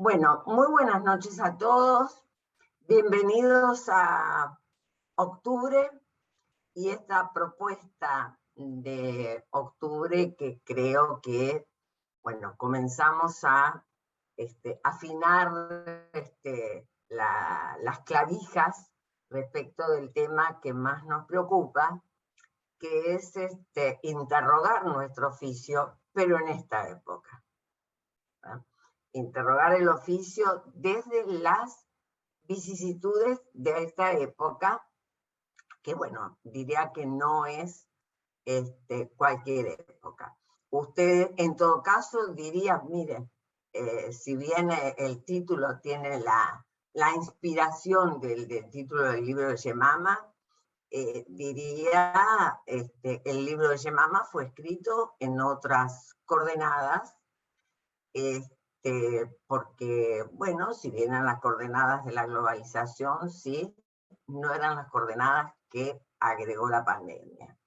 Bueno, muy buenas noches a todos. Bienvenidos a octubre y esta propuesta de octubre que creo que, bueno, comenzamos a afinar las clavijas respecto del tema que más nos preocupa, que es interrogar nuestro oficio, pero en esta época. ¿Ah? Interrogar el oficio desde las vicisitudes de esta época, que bueno, diría que no es cualquier época. Usted, en todo caso, diría, mire, si bien el título tiene la inspiración del título del libro de Yemama, diría, el libro de Yemama fue escrito en otras coordenadas, porque, bueno, si bien eran las coordenadas de la globalización, sí, no eran las coordenadas que agregó la pandemia.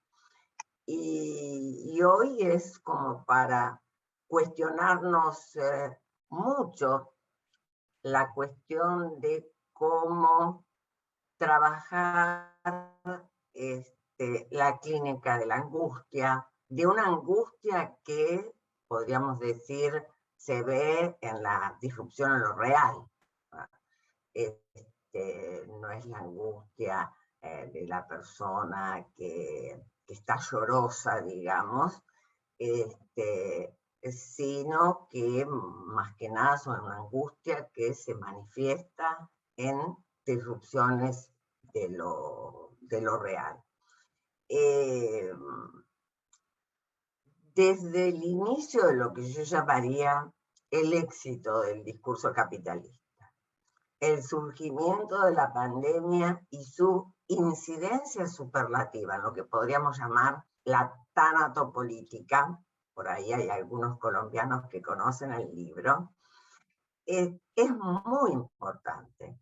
Y hoy es como para cuestionarnos mucho la cuestión de cómo trabajar la clínica de la angustia, de una angustia que, podríamos decir, se ve en la disrupción en lo real. No es la angustia de la persona que está llorosa, digamos, sino que más que nada es una angustia que se manifiesta en disrupciones de lo real. Desde el inicio de lo que yo llamaría el éxito del discurso capitalista, el surgimiento de la pandemia y su incidencia superlativa, en lo que podríamos llamar la tanatopolítica, por ahí hay algunos colombianos que conocen el libro, es muy importante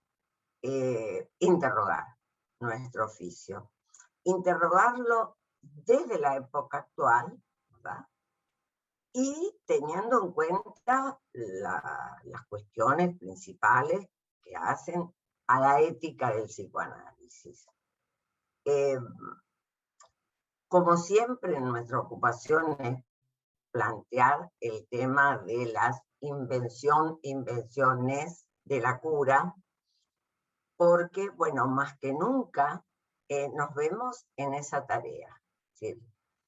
interrogar nuestro oficio, interrogarlo desde la época actual, ¿verdad? Y teniendo en cuenta las cuestiones principales que hacen a la ética del psicoanálisis. Como siempre, nuestra ocupación es plantear el tema de las invenciones de la cura, porque, bueno, más que nunca nos vemos en esa tarea. ¿Sí?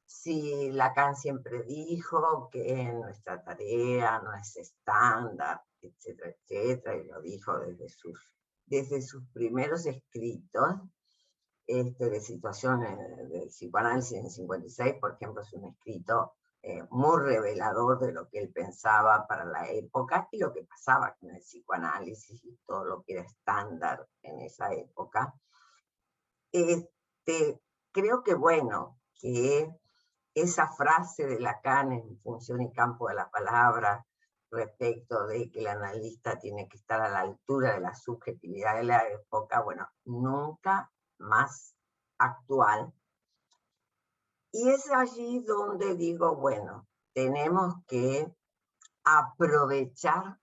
Si Lacan siempre dijo que nuestra tarea no es estándar, etcétera, etcétera, y lo dijo desde sus primeros escritos de situaciones del psicoanálisis en el 56, por ejemplo, es un escrito muy revelador de lo que él pensaba para la época y lo que pasaba con el psicoanálisis y todo lo que era estándar en esa época. Creo que, bueno, que esa frase de Lacan en Función y Campo de la Palabra respecto de que el analista tiene que estar a la altura de la subjetividad de la época, bueno, nunca más actual. Y es allí donde digo, bueno, tenemos que aprovechar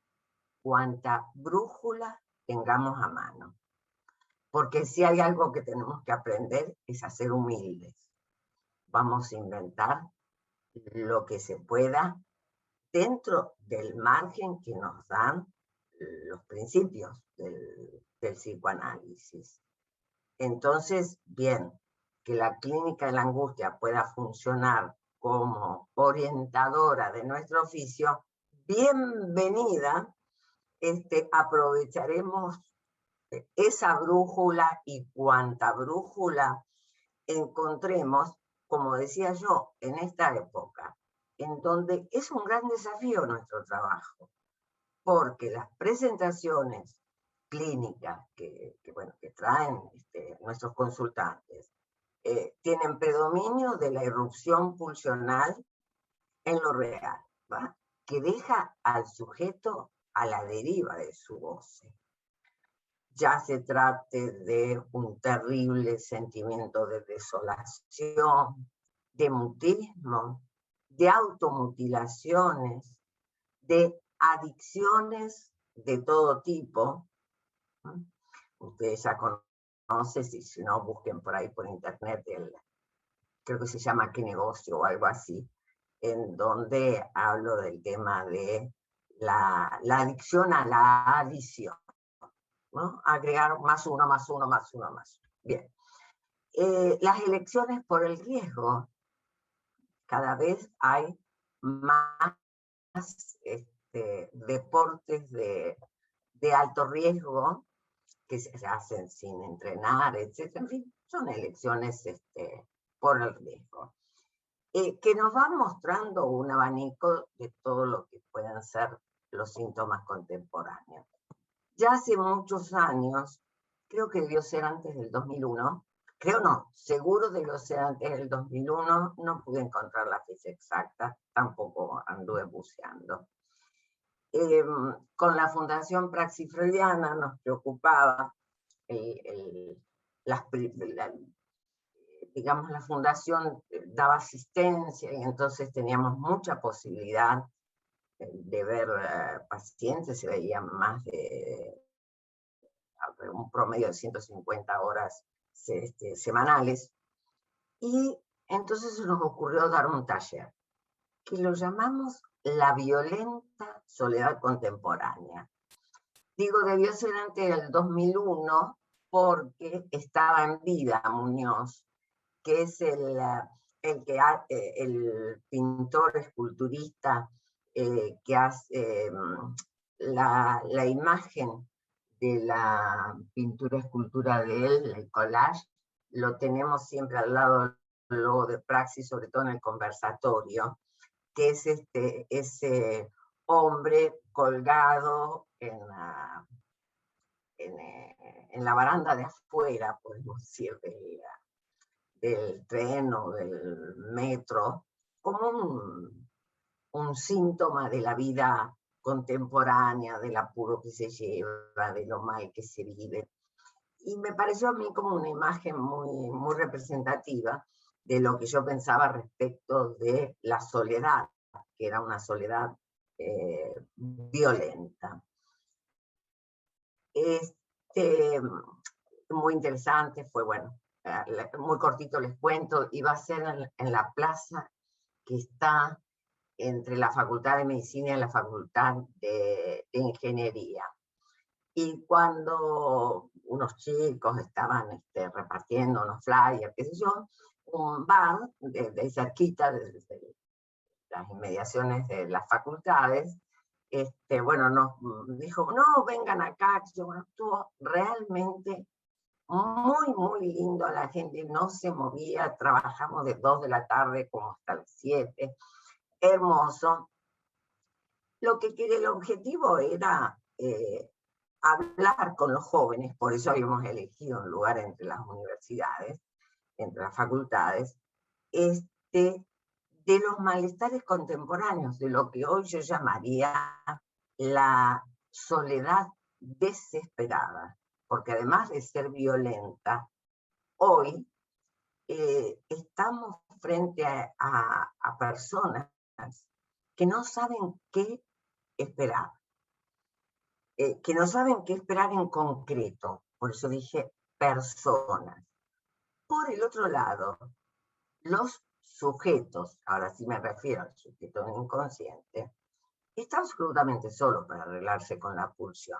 cuanta brújula tengamos a mano. Porque si hay algo que tenemos que aprender es a ser humildes. Vamos a inventar lo que se pueda dentro del margen que nos dan los principios del psicoanálisis. Entonces, bien, que la clínica de la angustia pueda funcionar como orientadora de nuestro oficio, bienvenida, aprovecharemos esa brújula y cuanta brújula encontremos, como decía yo, en esta época, en donde es un gran desafío nuestro trabajo, porque las presentaciones clínicas que traen nuestros consultantes tienen predominio de la irrupción pulsional en lo real, ¿va? Que deja al sujeto a la deriva de su goce. Ya se trate de un terrible sentimiento de desolación, de mutismo, de automutilaciones, de adicciones de todo tipo. Ustedes ya conocen, si no, busquen por ahí por internet, creo que se llama ¿Qué negocio? O algo así, en donde hablo del tema de la adicción a la adición, ¿no? Agregar más uno, más uno, más uno, más uno. Bien. Las elecciones por el riesgo. Cada vez hay más deportes de alto riesgo que se hacen sin entrenar, etc. En fin, son elecciones por el riesgo. Que nos van mostrando un abanico de todo lo que pueden ser los síntomas contemporáneos. Ya hace muchos años, creo que debió ser antes del 2001, creo no, seguro debió ser antes del 2001, no pude encontrar la fecha exacta, tampoco anduve buceando. Con la Fundación Praxis Freudiana nos preocupaba digamos, la fundación daba asistencia y entonces teníamos mucha posibilidad de ver pacientes, se veían más de un promedio de 150 horas semanales, y entonces se nos ocurrió dar un taller, que lo llamamos La violenta soledad contemporánea. Digo, debió ser antes del 2001, porque estaba en vida Muñoz, que es el pintor esculturista que hace la imagen de la pintura escultura de él, el collage, lo tenemos siempre al lado del logo de Praxis, sobre todo en el conversatorio, que es ese hombre colgado en la baranda de afuera, podemos decir, del tren o del metro, como un síntoma de la vida contemporánea, del apuro que se lleva, de lo mal que se vive. Y me pareció a mí como una imagen muy, muy representativa de lo que yo pensaba respecto de la soledad, que era una soledad violenta. Muy interesante, fue bueno, muy cortito les cuento, iba a ser en la plaza que está entre la Facultad de Medicina y la Facultad de Ingeniería. Y cuando unos chicos estaban repartiendo unos flyers, qué sé yo, un bar de cerquita, de las inmediaciones de las facultades, bueno, nos dijo, no, vengan acá. Bueno, estuvo realmente muy, muy lindo, la gente no se movía, trabajamos de 2 de la tarde como hasta las 7, hermoso. Lo que el objetivo era hablar con los jóvenes, por eso habíamos elegido un lugar entre las universidades, entre las facultades, de los malestares contemporáneos, de lo que hoy yo llamaría la soledad desesperada, porque además de ser violenta, hoy estamos frente a personas que no saben qué esperar, que no saben qué esperar en concreto, por eso dije personas. Por el otro lado, los sujetos, ahora sí me refiero al sujeto inconsciente, está absolutamente solo para arreglarse con la pulsión.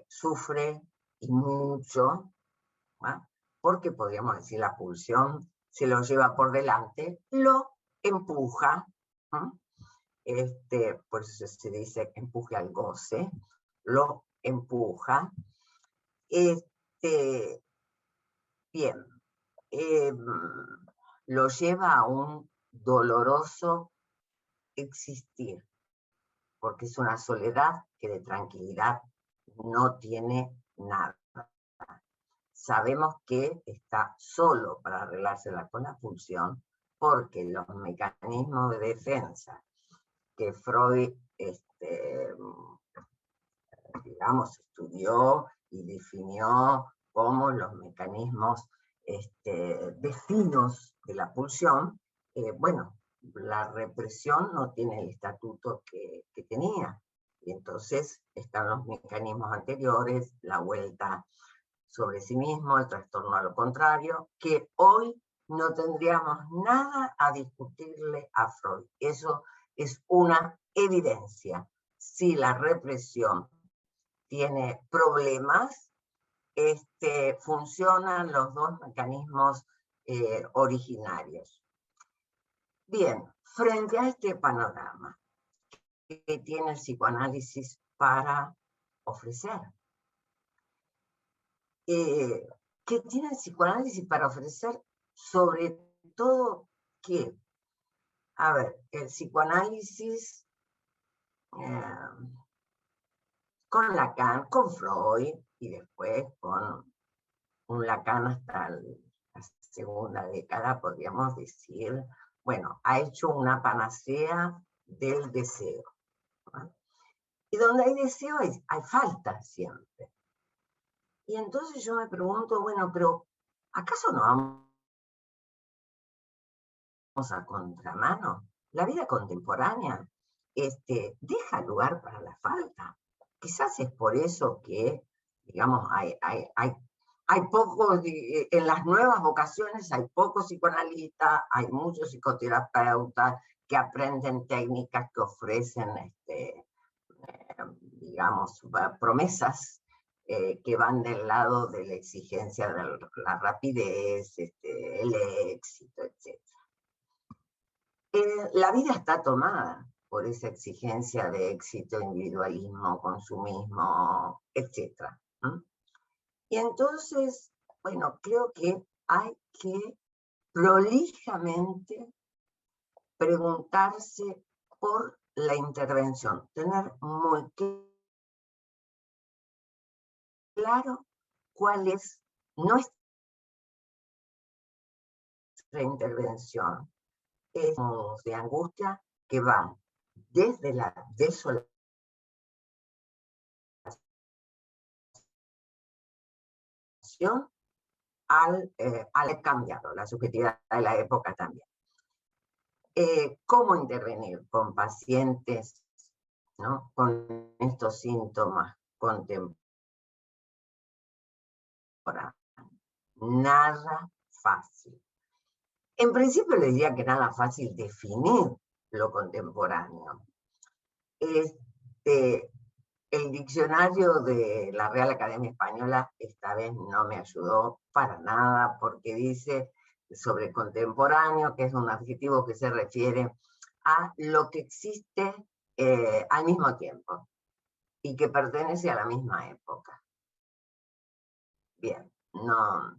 Sufre y mucho, ¿no? Porque podríamos decir la pulsión se lo lleva por delante, lo empuja, ¿no? Por eso se dice empuje al goce, lo empuja. Bien, lo lleva a un doloroso existir, porque es una soledad que de tranquilidad no tiene nada. Sabemos que está solo para arreglársela con la pulsión, porque los mecanismos de defensa que Freud, digamos, estudió y definió como los mecanismos vecinos de la pulsión, bueno, la represión no tiene el estatuto que tenía. Y entonces están los mecanismos anteriores, la vuelta sobre sí mismo, el trastorno a lo contrario, que hoy no tendríamos nada a discutirle a Freud. Eso es una evidencia. Si la represión tiene problemas, funcionan los dos mecanismos originarios. Bien, frente a este panorama, ¿qué tiene el psicoanálisis para ofrecer? ¿Qué tiene el psicoanálisis para ofrecer? Sobre todo que, a ver, el psicoanálisis con Lacan, con Freud, y después con un Lacan hasta la segunda década, podríamos decir, bueno, ha hecho una panacea del deseo, ¿no? Y donde hay deseo hay falta siempre. Y entonces yo me pregunto, bueno, pero ¿acaso no vamos a contramano? La vida contemporánea deja lugar para la falta. Quizás es por eso que, digamos, hay pocos, en las nuevas vocaciones hay pocos psicoanalistas, hay muchos psicoterapeutas que aprenden técnicas que ofrecen, digamos, promesas que van del lado de la exigencia de la rapidez, el éxito, etc. La vida está tomada por esa exigencia de éxito, individualismo, consumismo, etc. Y entonces, bueno, creo que hay que prolijamente preguntarse por la intervención, tener muy claro cuál es nuestra intervención. Es de angustia que va desde la desolación al cambiado, la subjetividad de la época también. ¿Cómo intervenir con pacientes, ¿no?, con estos síntomas contemporáneos? Nada fácil. En principio le diría que nada fácil definir lo contemporáneo. El diccionario de la Real Academia Española esta vez no me ayudó para nada, porque dice sobre contemporáneo, que es un adjetivo que se refiere a lo que existe al mismo tiempo y que pertenece a la misma época. Bien, no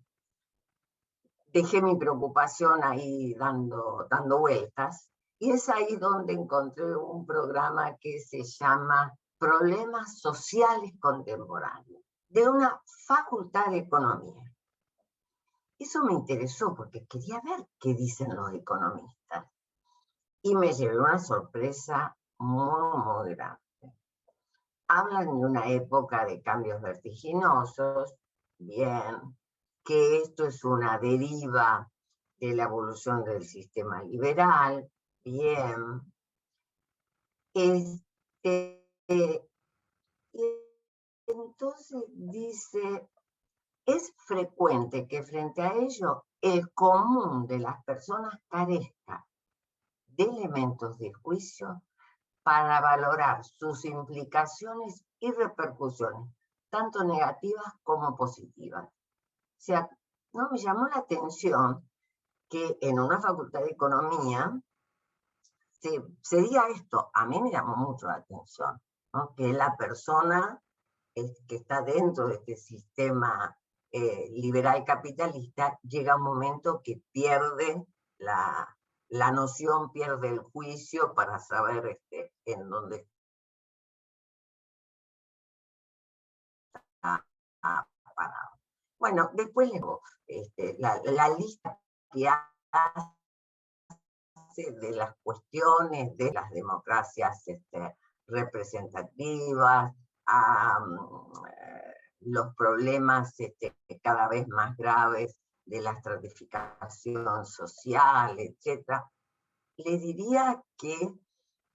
dejé mi preocupación ahí dando vueltas, y es ahí donde encontré un programa que se llama Problemas Sociales Contemporáneos, de una facultad de Economía. Eso me interesó porque quería ver qué dicen los economistas, y me llevé una sorpresa muy grande. Hablan de una época de cambios vertiginosos, bien, que esto es una deriva de la evolución del sistema liberal, bien. Y entonces dice, es frecuente que frente a ello el común de las personas carezca de elementos de juicio para valorar sus implicaciones y repercusiones, tanto negativas como positivas. O sea, no me llamó la atención que en una facultad de economía se diga esto. A mí me llamó mucho la atención, ¿no?, que la persona que está dentro de este sistema liberal capitalista llega un momento que pierde la noción, pierde el juicio para saber en dónde está parado. Bueno, después le digo, la lista que hace de las cuestiones de las democracias representativas, a los problemas cada vez más graves de la estratificación social, etc. Le diría que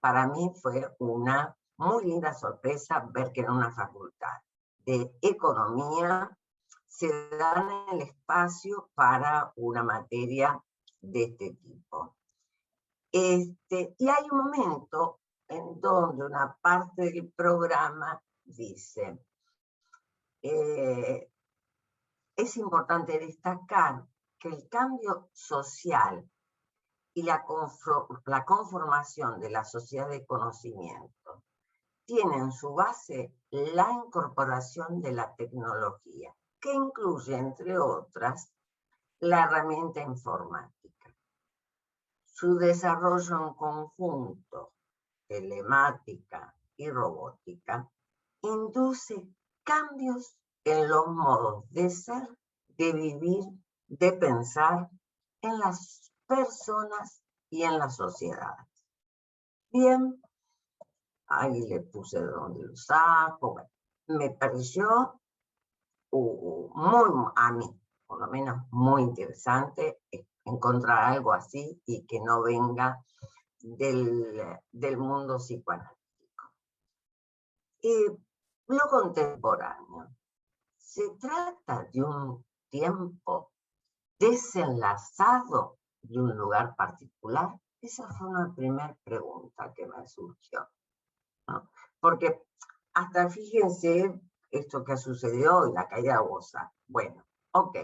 para mí fue una muy linda sorpresa ver que en una facultad de economía se dan el espacio para una materia de este tipo. Y hay un momento en donde una parte del programa dice, es importante destacar que el cambio social y la conformación de la sociedad de conocimiento tiene en su base la incorporación de la tecnología, que incluye, entre otras, la herramienta informática. Su desarrollo en conjunto, telemática y robótica, induce cambios en los modos de ser, de vivir, de pensar en las personas y en las sociedades. Bien, ahí le puse de donde lo saco. Bueno, me pareció muy, a mí, por lo menos muy interesante encontrar algo así y que no venga del mundo psicoanalítico. Lo contemporáneo. Se trata de un tiempo desenlazado de un lugar particular. Esa fue una primera pregunta que me surgió, ¿no? Porque hasta fíjense esto que ha sucedido hoy, la caída de Bosa. Bueno, ok.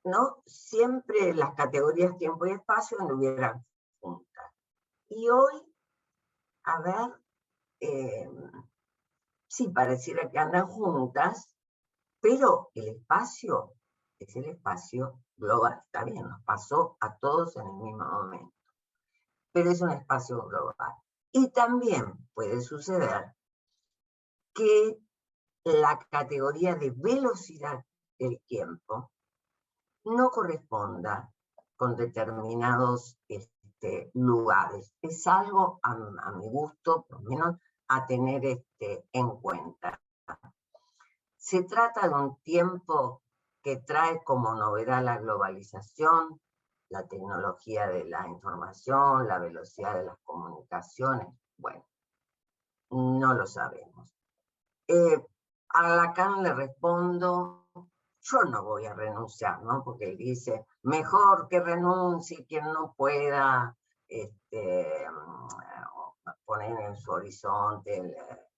¿No? Siempre las categorías tiempo y espacio anduvieran juntas. Y hoy, a ver, sí, pareciera que andan juntas, pero el espacio es el espacio global, está bien, nos pasó a todos en el mismo momento, pero es un espacio global. Y también puede suceder que la categoría de velocidad del tiempo no corresponda con determinados lugares. Es algo, a mi gusto, por lo menos, a tener en cuenta. Se trata de un tiempo que trae como novedad la globalización, la tecnología de la información, la velocidad de las comunicaciones. Bueno, no lo sabemos. A Lacan le respondo, yo no voy a renunciar, ¿no? Porque él dice, mejor que renuncie quien no pueda poner en su horizonte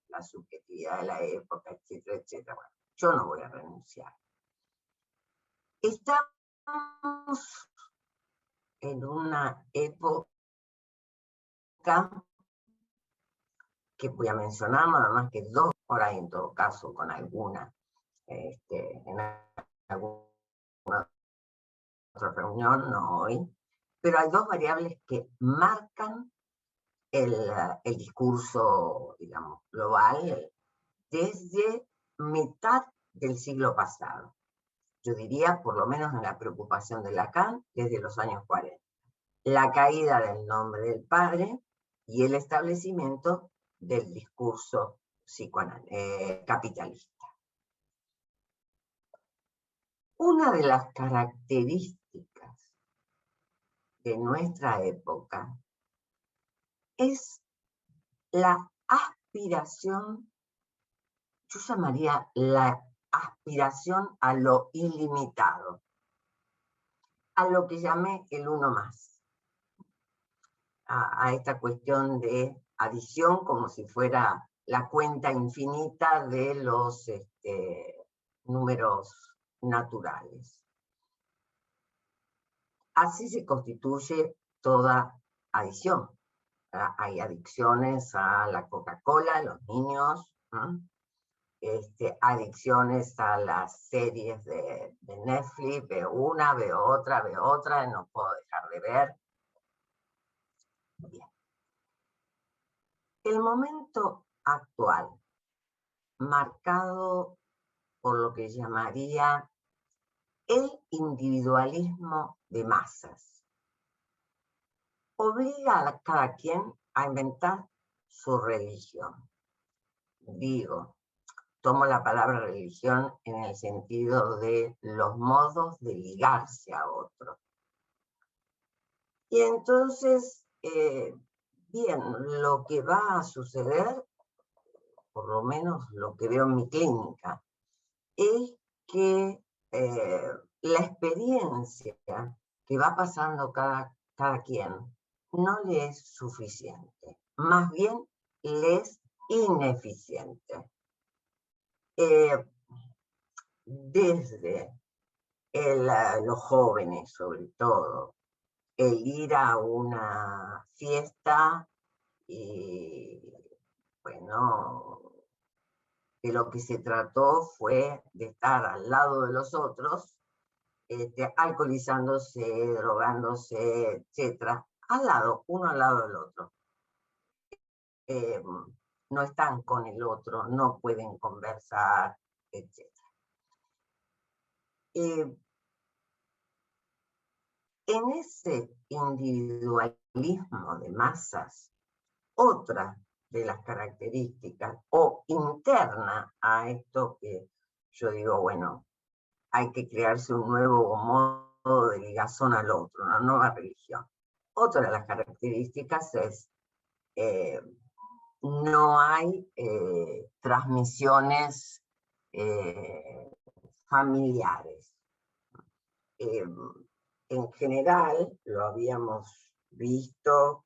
la subjetividad de la época, etcétera, etcétera. Bueno, yo no voy a renunciar. Estamos en una época que voy a mencionar nada más que dos, por ahí en todo caso con alguna, en alguna otra reunión, no hoy, pero hay dos variables que marcan el discurso, digamos, global desde mitad del siglo pasado. Yo diría, por lo menos en la preocupación de Lacan, desde los años 40. La caída del nombre del padre y el establecimiento del discurso capitalista. Una de las características de nuestra época es la aspiración, yo llamaría la aspiración a lo ilimitado, a lo que llamé el uno más, a esta cuestión de adición como si fuera la cuenta infinita de los números naturales. Así se constituye toda adición. Hay adicciones a la Coca-Cola, los niños, ¿no? Adicciones a las series de Netflix, veo una, veo otra, no puedo dejar de ver. Bien. El momento actual, marcado por lo que llamaría el individualismo de masas, obliga a cada quien a inventar su religión. Digo, tomo la palabra religión en el sentido de los modos de ligarse a otro. Y entonces Bien, lo que va a suceder, por lo menos lo que veo en mi clínica, es que la experiencia que va pasando cada quien no le es suficiente, más bien le es ineficiente. Desde los jóvenes, sobre todo, el ir a una fiesta y, bueno, que lo que se trató fue de estar al lado de los otros, alcoholizándose, drogándose, etcétera, uno al lado del otro. No están con el otro, no pueden conversar, etcétera. En ese individualismo de masas, otra de las características, o interna a esto que yo digo, bueno, hay que crearse un nuevo modo de ligazón al otro, una nueva religión. Otra de las características es, no hay transmisiones familiares. En general, lo habíamos visto,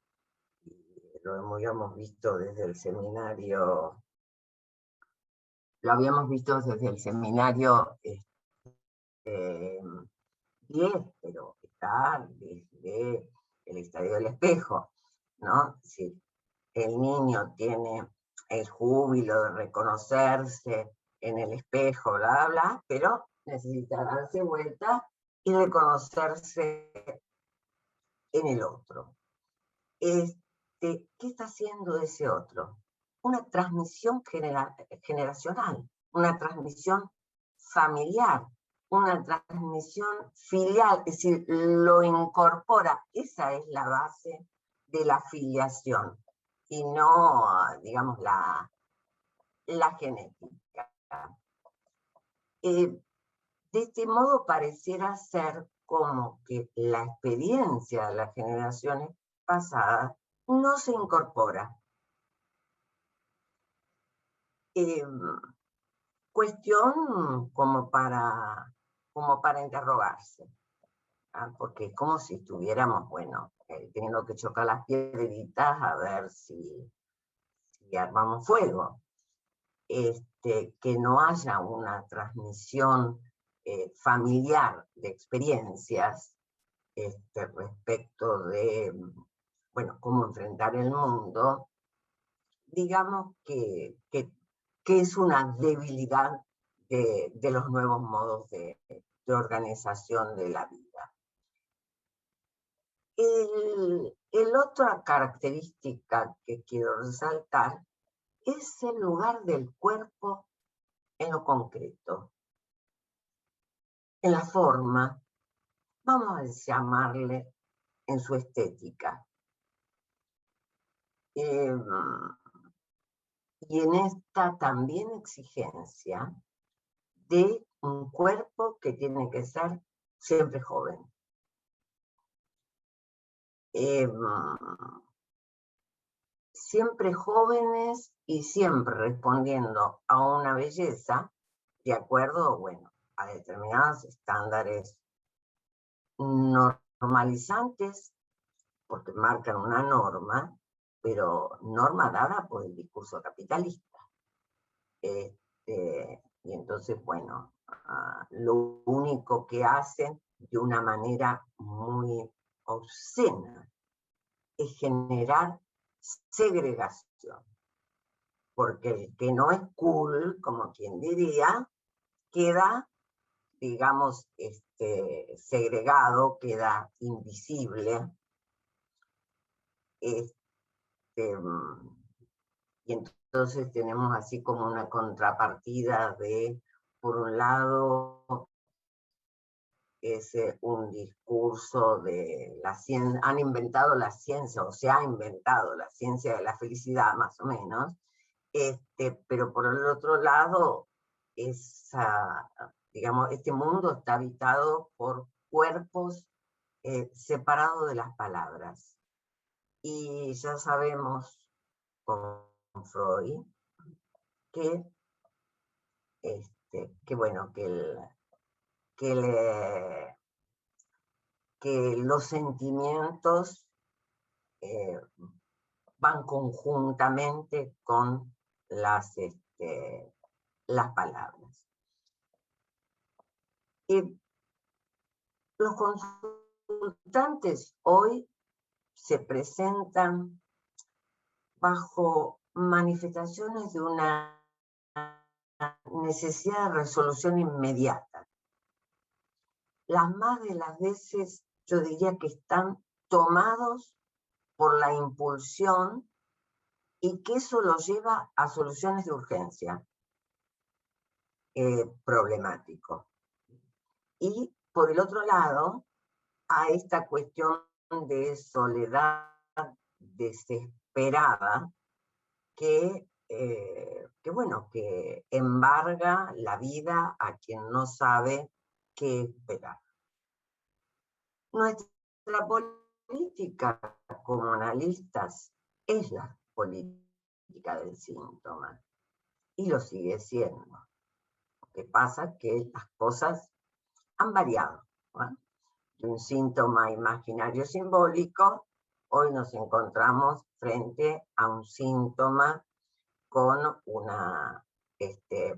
lo habíamos visto desde el seminario, eh, 10, pero está desde el Estadio del Espejo, ¿no? Si el niño tiene el júbilo de reconocerse en el espejo, bla, bla, pero necesita darse vuelta y reconocerse en el otro. ¿Qué está haciendo ese otro? Una transmisión generacional, una transmisión familiar, una transmisión filial, es decir, lo incorpora. Esa es la base de la filiación y no, digamos, la genética. De este modo pareciera ser como que la experiencia de las generaciones pasadas no se incorpora. Cuestión como para interrogarse, porque es como si estuviéramos, bueno, teniendo que chocar las piedritas a ver si armamos fuego. Que no haya una transmisión familiar de experiencias respecto de, bueno, cómo enfrentar el mundo, digamos que es una debilidad de los nuevos modos de organización de la vida. Otra característica que quiero resaltar es el lugar del cuerpo en lo concreto, en la forma, vamos a llamarle en su estética. Y en esta también exigencia de un cuerpo que tiene que ser siempre joven. Siempre jóvenes y siempre respondiendo a una belleza de acuerdo, bueno, a determinados estándares normalizantes, porque marcan una norma, pero norma dada por el discurso capitalista. Y entonces, bueno, lo único que hacen de una manera muy obscena es generar segregación, porque el que no es cool, como quien diría, queda, digamos, segregado, queda invisible. Y entonces tenemos así como una contrapartida de, por un lado, es un discurso de la ciencia, han inventado la ciencia, o se ha inventado la ciencia de la felicidad, más o menos, pero por el otro lado, digamos, este mundo está habitado por cuerpos separados de las palabras. Y ya sabemos con Freud que, bueno, que los sentimientos van conjuntamente con las palabras. Y los consultantes hoy se presentan bajo manifestaciones de una necesidad de resolución inmediata. Las más de las veces yo diría que están tomados por la impulsión y que eso los lleva a soluciones de urgencia problemático. Y por el otro lado, a esta cuestión de soledad desesperada que bueno, que embarga la vida a quien no sabe qué esperar. Nuestra política como analistas es la política del síntoma y lo sigue siendo. Lo que pasa es que las cosas han variado, ¿no? De un síntoma imaginario simbólico, hoy nos encontramos frente a un síntoma con una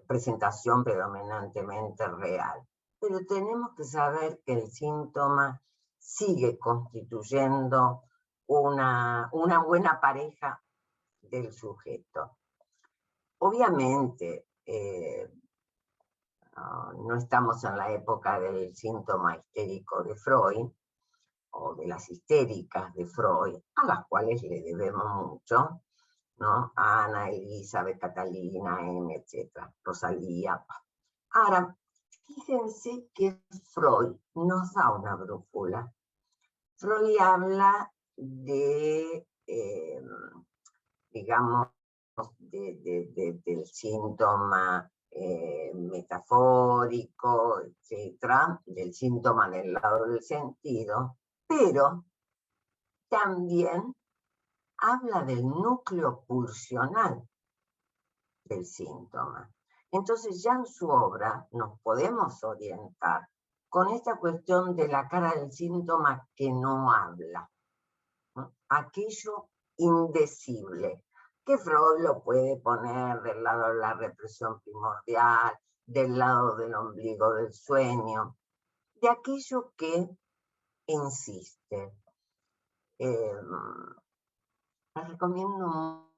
presentación predominantemente real. Pero tenemos que saber que el síntoma sigue constituyendo una buena pareja del sujeto. Obviamente, no estamos en la época del síntoma histérico de Freud, o de las histéricas de Freud, a las cuales le debemos mucho, ¿no? Ana, Elizabeth, Catalina, M, etc., Rosalía. Ahora, fíjense que Freud nos da una brújula. Freud habla de, digamos, del síntoma metafórico, etc., del síntoma del lado del sentido, pero también habla del núcleo pulsional del síntoma. Entonces ya en su obra nos podemos orientar con esta cuestión de la cara del síntoma que no habla, ¿no? Aquello indecible, que Freud lo puede poner del lado de la represión primordial, del lado del ombligo del sueño, de aquello que insiste. Les recomiendo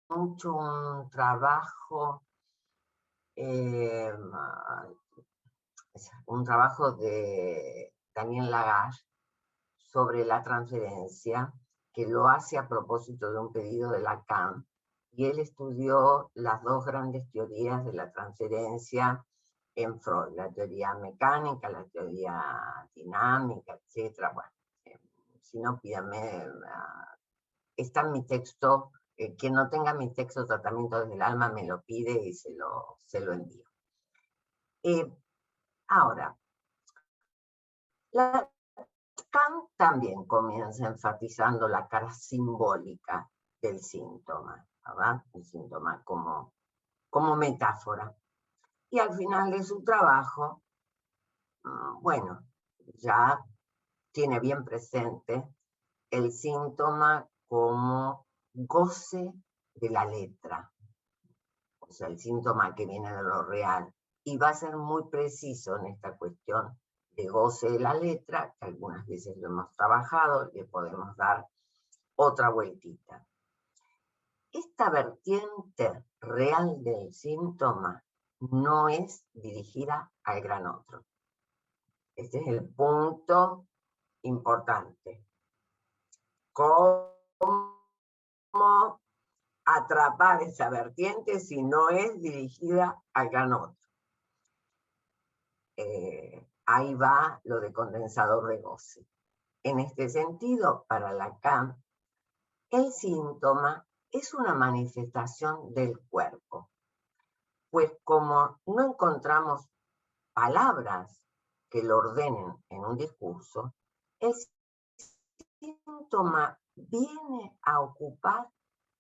mucho un trabajo de Daniel Lagache sobre la transferencia, que lo hace a propósito de un pedido de Lacan, y él estudió las dos grandes teorías de la transferencia en Freud, la teoría mecánica, la teoría dinámica, etc. Bueno, si no, pídame, está en mi texto. Quien no tenga mi texto Tratamiento desde el alma me lo pide y se lo envío. Ahora, Lacan también comienza enfatizando la cara simbólica del síntoma, ¿verdad? El síntoma como metáfora. Y al final de su trabajo, bueno, ya tiene bien presente el síntoma como goce de la letra, o sea, el síntoma que viene de lo real, y va a ser muy preciso en esta cuestión de goce de la letra, que algunas veces lo hemos trabajado, le podemos dar otra vueltita. Esta vertiente real del síntoma no es dirigida al gran otro. Este es el punto importante. ¿Cómo atrapar esa vertiente si no es dirigida al gran otro? Ahí va lo de condensador de goce. En este sentido, para Lacan, el síntoma es una manifestación del cuerpo, pues como no encontramos palabras que lo ordenen en un discurso, el síntoma viene a ocupar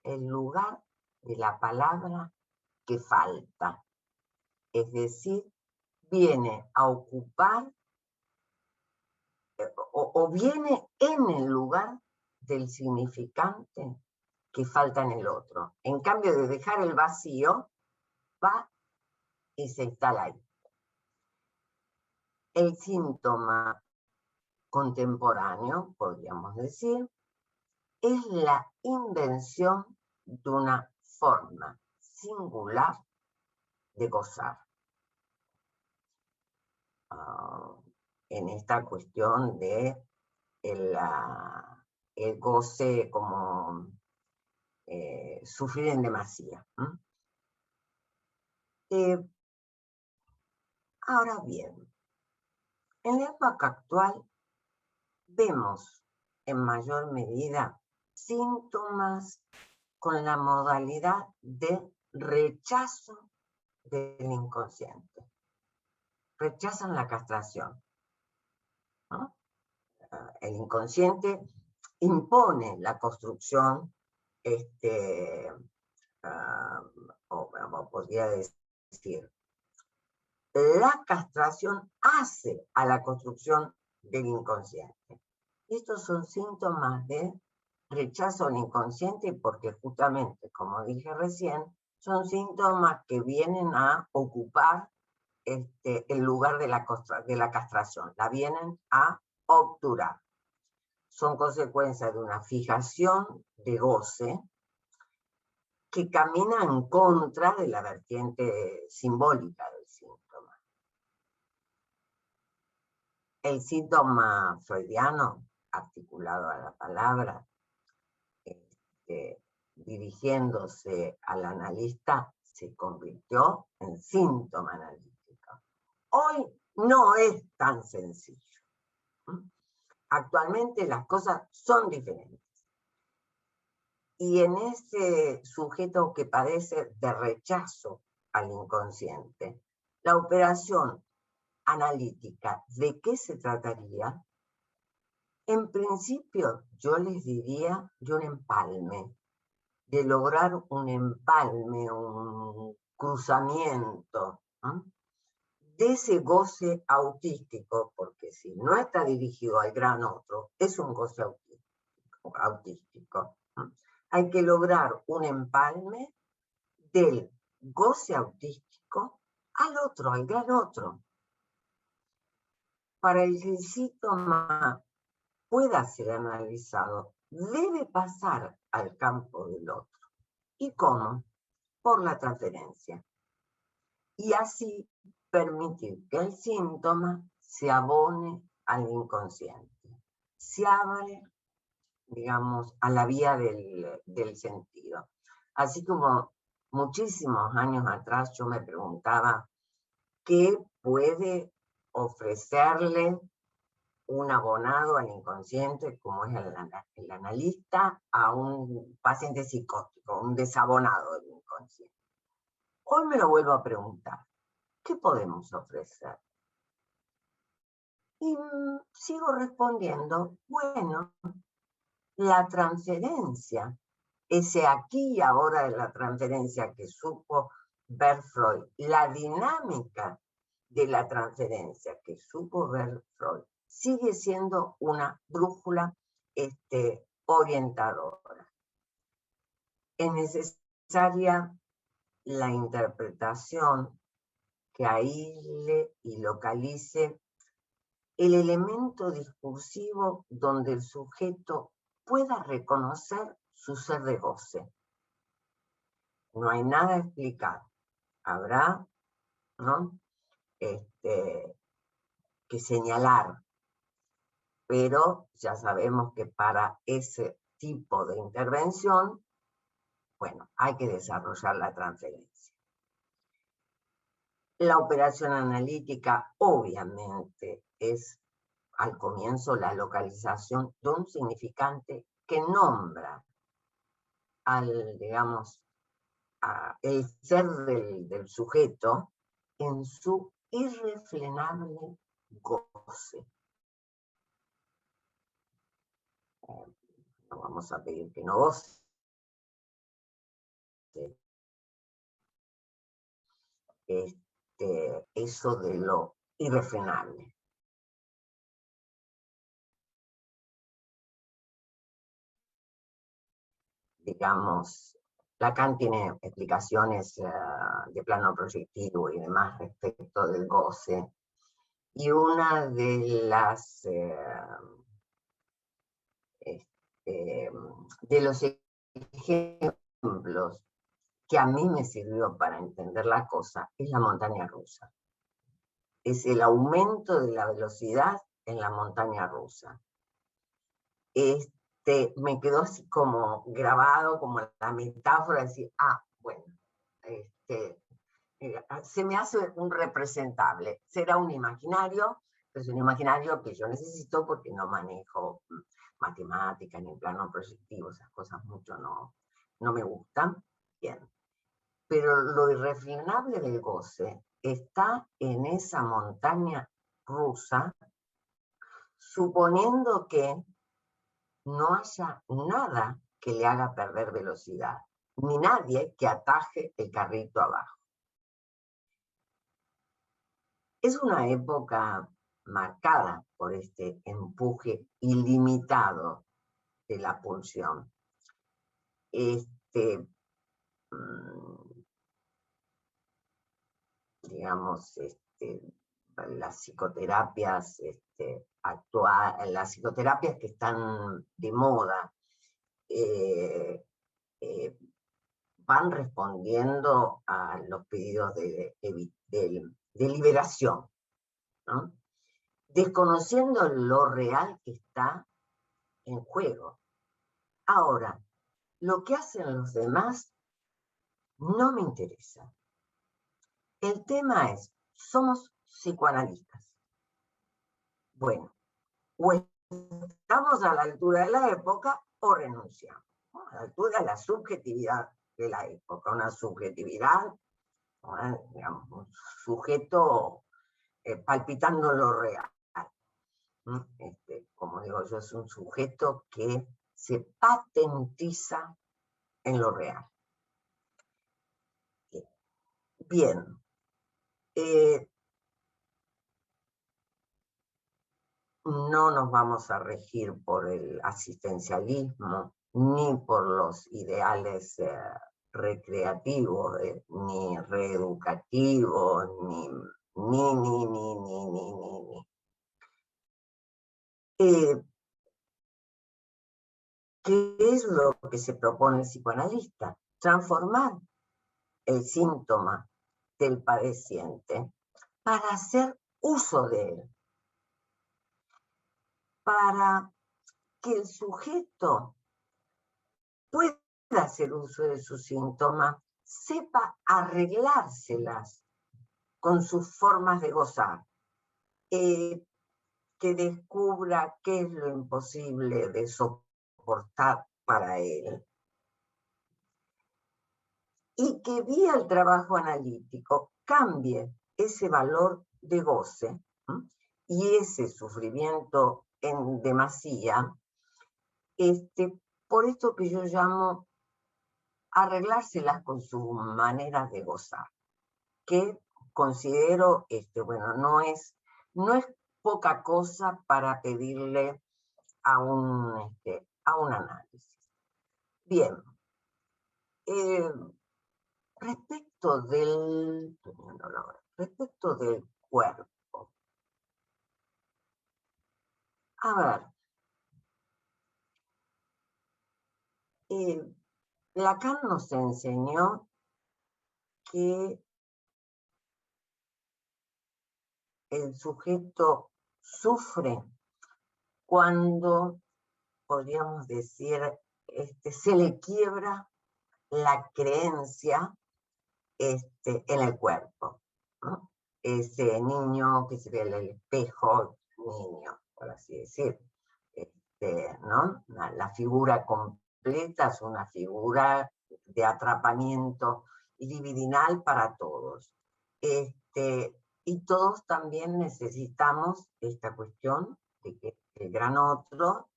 el lugar de la palabra que falta. Es decir, viene a ocupar o viene en el lugar del significante que falta en el otro. En cambio de dejar el vacío, va y se instala ahí. El síntoma contemporáneo, podríamos decir, es la invención de una forma singular de gozar. En esta cuestión de el goce como sufrir en demasía. Ahora bien, en la época actual vemos en mayor medida síntomas con la modalidad de rechazo del inconsciente. Rechazan la castración, ¿no? El inconsciente impone la construcción, o podría decir, la castración hace a la construcción del inconsciente. Estos son síntomas de rechazo al inconsciente porque justamente, como dije recién, son síntomas que vienen a ocupar el lugar de la castración, la vienen a obturar. Son consecuencia de una fijación de goce que camina en contra de la vertiente simbólica del síntoma. El síntoma freudiano, articulado a la palabra, dirigiéndose al analista, se convirtió en síntoma analítico. Hoy no es tan sencillo. Actualmente las cosas son diferentes. Y en ese sujeto que padece de rechazo al inconsciente, la operación analítica, ¿de qué se trataría? En principio, yo les diría de un empalme, de lograr un empalme, un cruzamiento, ¿no?, de ese goce autístico, porque si no está dirigido al gran otro, es un goce autístico. ¿No? Hay que lograr un empalme del goce autístico al otro, al gran otro. Para el que el síntoma pueda ser analizado, debe pasar al campo del otro. ¿Y cómo? Por la transferencia. Y así permitir que el síntoma se abone al inconsciente, se abre, digamos, a la vía del sentido. Así como muchísimos años atrás yo me preguntaba qué puede ofrecerle un abonado al inconsciente, como es el analista, a un paciente psicótico, un desabonado del inconsciente. Hoy me lo vuelvo a preguntar, ¿qué podemos ofrecer? Y sigo respondiendo, bueno, la transferencia, ese aquí y ahora de la transferencia que supo ver Freud, la dinámica de la transferencia que supo ver Freud, sigue siendo una brújula orientadora. Es necesaria la interpretación que aísle y localice el elemento discursivo donde el sujeto pueda reconocer su ser de goce. No hay nada explicado. Habrá, ¿no?, que señalar, pero ya sabemos que para ese tipo de intervención, bueno, hay que desarrollar la transferencia. La operación analítica obviamente es al comienzo la localización de un significante que nombra al, digamos, el ser del sujeto en su irrefrenable goce. no vamos a pedir que no goce. Eso de lo irrefrenable. Digamos, Lacan tiene explicaciones de plano proyectivo y demás respecto del goce, y una de las de los ejemplos que a mí me sirvió para entender la cosa es la montaña rusa. Es el aumento de la velocidad en la montaña rusa. Me quedó así como grabado, como la metáfora de decir, bueno, se me hace un representable. Será un imaginario, pero es un imaginario que yo necesito porque no manejo matemática ni plano proyectivo, esas cosas mucho no me gustan. Bien. Pero lo irrefrenable del goce está en esa montaña rusa, suponiendo que no haya nada que le haga perder velocidad, ni nadie que ataje el carrito abajo. Es una época marcada por este empuje ilimitado de la pulsión. Digamos, las psicoterapias las psicoterapias que están de moda, van respondiendo a los pedidos de liberación, ¿no? Desconociendo lo real que está en juego. Ahora, lo que hacen los demás no me interesa. El tema es, somos psicoanalistas. Bueno, o estamos a la altura de la época o renunciamos, ¿no? A la altura de la subjetividad de la época, una subjetividad, digamos, un sujeto palpitando lo real. Como digo yo, es un sujeto que se patentiza en lo real. Bien. No nos vamos a regir por el asistencialismo, ni por los ideales recreativos, ni reeducativos, ni. ¿Qué es lo que se propone el psicoanalista? Transformar el síntoma del padeciente para hacer uso de él, para que el sujeto pueda hacer uso de su síntoma, sepa arreglárselas con sus formas de gozar, que descubra qué es lo imposible de soportar para él, y que vía el trabajo analítico cambie ese valor de goce y ese sufrimiento en demasía, por esto que yo llamo arreglárselas con sus maneras de gozar, que considero, bueno, no es poca cosa para pedirle a un análisis. Bien. Respecto del cuerpo. A ver, Lacan nos enseñó que el sujeto sufre cuando, podríamos decir, se le quiebra la creencia en el cuerpo, ¿no? Ese niño que se ve en el espejo, niño, por así decir, ¿no? La figura completa es una figura de atrapamiento libidinal para todos. Y todos también necesitamos esta cuestión de que el gran otro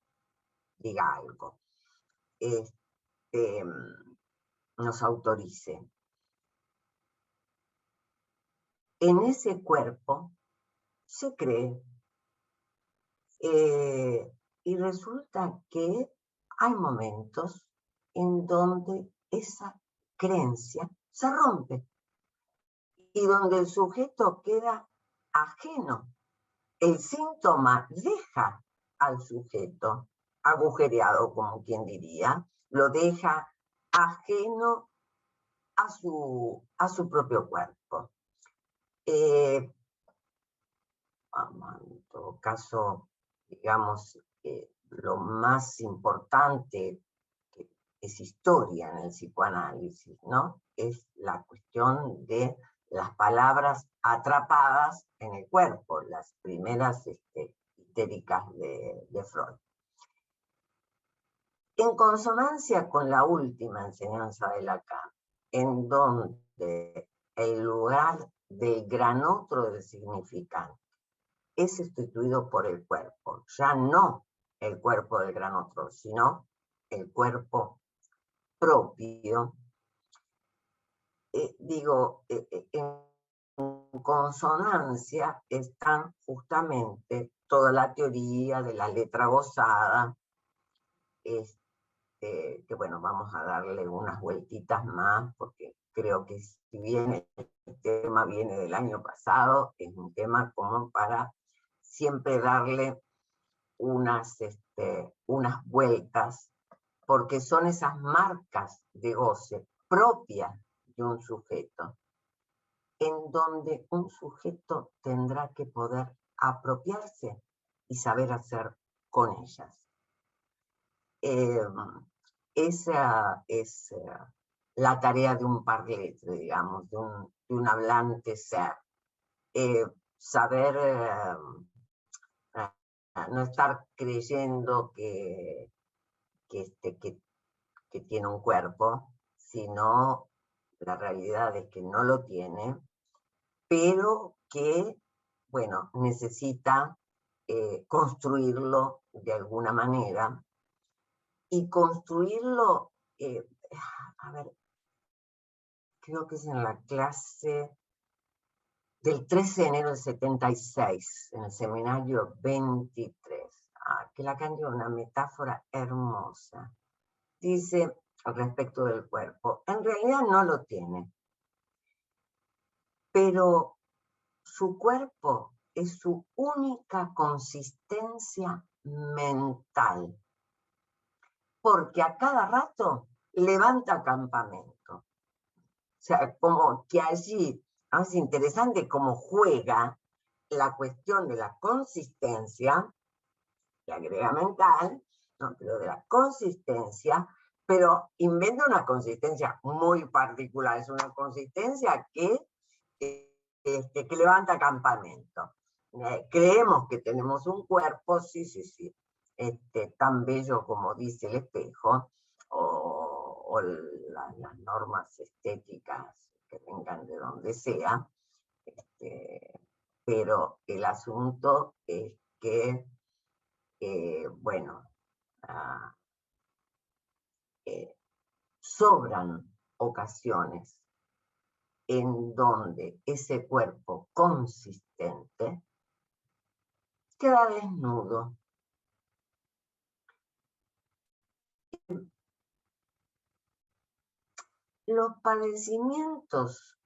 diga algo. nos autorice. En ese cuerpo se cree, y resulta que hay momentos en donde esa creencia se rompe y donde el sujeto queda ajeno. El síntoma deja al sujeto agujereado, como quien diría, lo deja ajeno a su propio cuerpo. En todo caso, digamos, lo más importante que es historia en el psicoanálisis, ¿no? Es la cuestión de las palabras atrapadas en el cuerpo, las primeras histéricas de Freud. En consonancia con la última enseñanza de Lacan, en donde el lugar del gran otro del significante es sustituido por el cuerpo, ya no el cuerpo del gran otro, sino el cuerpo propio. En consonancia están justamente toda la teoría de la letra gozada, que bueno, vamos a darle unas vueltitas más, porque creo que si bien el tema viene del año pasado, es un tema como para siempre darle unas vueltas, porque son esas marcas de goce propias de un sujeto, en donde un sujeto tendrá que poder apropiarse y saber hacer con ellas. Esa es la tarea de un parlete, digamos, de un hablante ser. Saber no estar creyendo que tiene un cuerpo, sino la realidad es que no lo tiene, pero que, bueno, necesita construirlo de alguna manera, y construirlo, a ver, creo que es en la clase del 13 de enero del 76, en el seminario 23, que Lacan dio una metáfora hermosa. Dice, al respecto del cuerpo, en realidad no lo tiene, pero su cuerpo es su única consistencia mental, porque a cada rato levanta campamento. O sea, como que allí es interesante cómo juega la cuestión de la consistencia, que agrega mental, ¿no? Pero de la consistencia, pero inventa una consistencia muy particular, es una consistencia que levanta campamento. Creemos que tenemos un cuerpo, sí, tan bello como dice el espejo, o las normas estéticas que vengan de donde sea, pero el asunto es que, bueno, sobran ocasiones en donde ese cuerpo consistente queda desnudo. Los padecimientos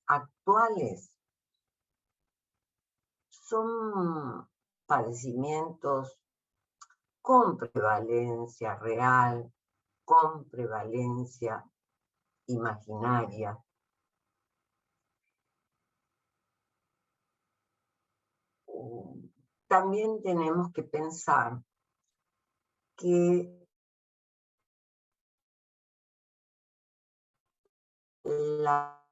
actuales son padecimientos con prevalencia real, con prevalencia imaginaria. También tenemos que pensar que la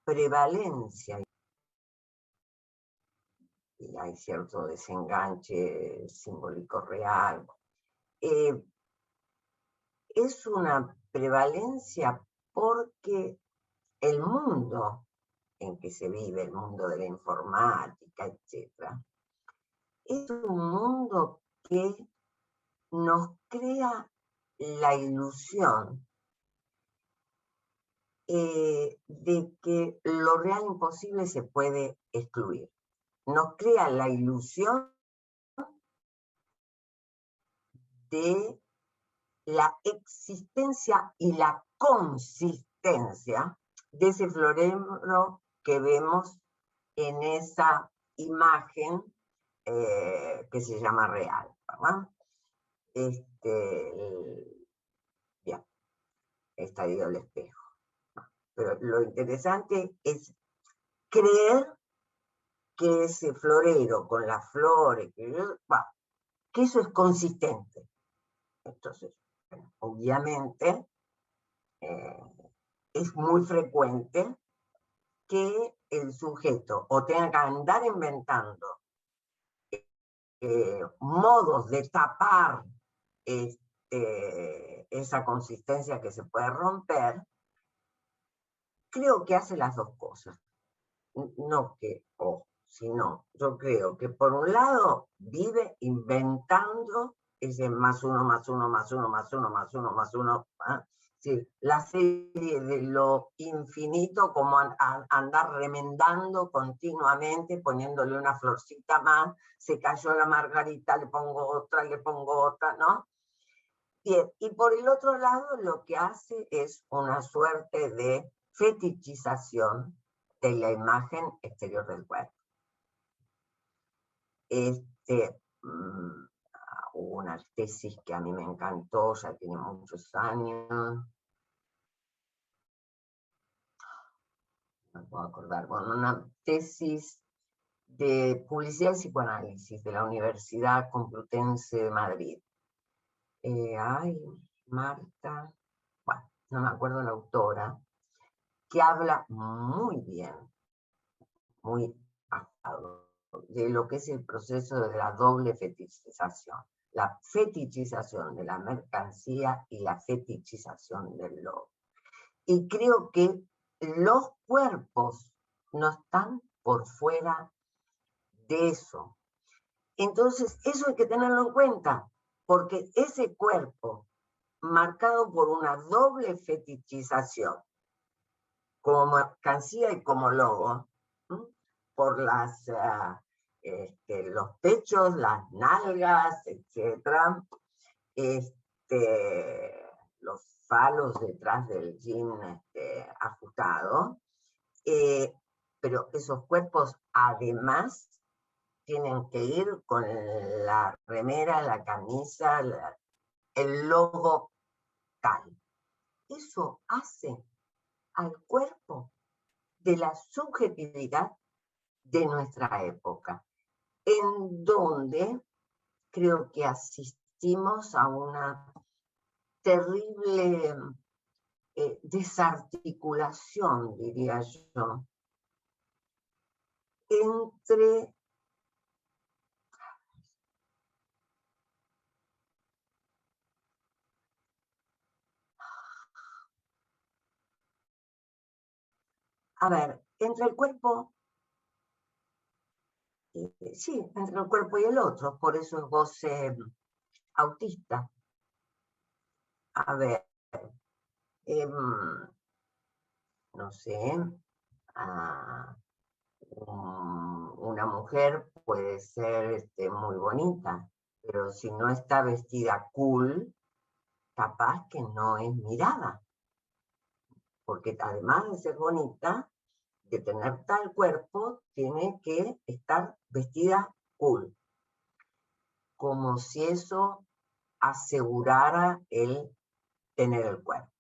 prevalencia, y hay cierto desenganche simbólico real, es una prevalencia porque el mundo en que se vive, el mundo de la informática, etc., es un mundo que nos crea la ilusión de que lo real imposible se puede excluir. Nos crea la ilusión de la existencia y la consistencia de ese florero que vemos en esa imagen que se llama real, ¿verdad? Bien, está ahí el espejo. Pero lo interesante es creer que ese florero con las flores, que eso es consistente. Entonces, bueno, obviamente, es muy frecuente que el sujeto o tenga que andar inventando modos de tapar esa consistencia que se puede romper. Creo que hace las dos cosas. No que, sino, yo creo que por un lado vive inventando ese más uno, más uno, más uno, más uno, más uno, más uno. ¿Ah? Sí, la serie de lo infinito, como andar remendando continuamente, poniéndole una florcita más, se cayó la margarita, le pongo otra, ¿no? Bien, y por el otro lado lo que hace es una suerte de fetichización de la imagen exterior del cuerpo. Hubo una tesis que a mí me encantó, ya tiene muchos años. No puedo acordar. Bueno, una tesis de publicidad y psicoanálisis de la Universidad Complutense de Madrid. Marta, bueno, no me acuerdo la autora, que habla muy bien, muy basado de lo que es el proceso de la doble fetichización. La fetichización de la mercancía y la fetichización del logo. Y creo que los cuerpos no están por fuera de eso. Entonces, eso hay que tenerlo en cuenta, porque ese cuerpo, marcado por una doble fetichización, como mercancía y como logo, por los pechos, las nalgas, etcétera, los falos detrás del jean ajustado, pero esos cuerpos además tienen que ir con la remera, la camisa, el logo tal. Eso hace al cuerpo de la subjetividad de nuestra época, en donde creo que asistimos a una terrible desarticulación, diría yo, entre entre el cuerpo, sí, entre el cuerpo y el otro, por eso es voz autista. A ver, no sé, una mujer puede ser muy bonita, pero si no está vestida cool, capaz que no es mirada. Porque además de ser bonita, de tener tal cuerpo, tiene que estar vestida cool. Como si eso asegurara el tener el cuerpo.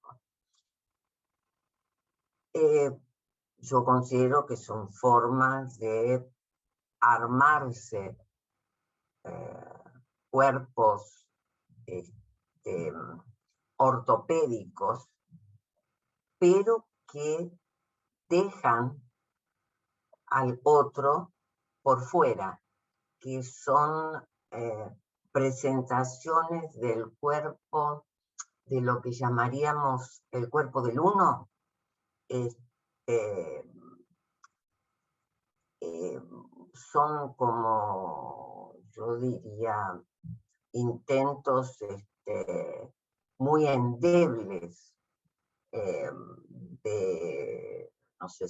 Yo considero que son formas de armarse cuerpos ortopédicos, pero que dejan al otro por fuera, que son presentaciones del cuerpo, de lo que llamaríamos el cuerpo del uno, son como, yo diría, intentos muy endebles, no sé,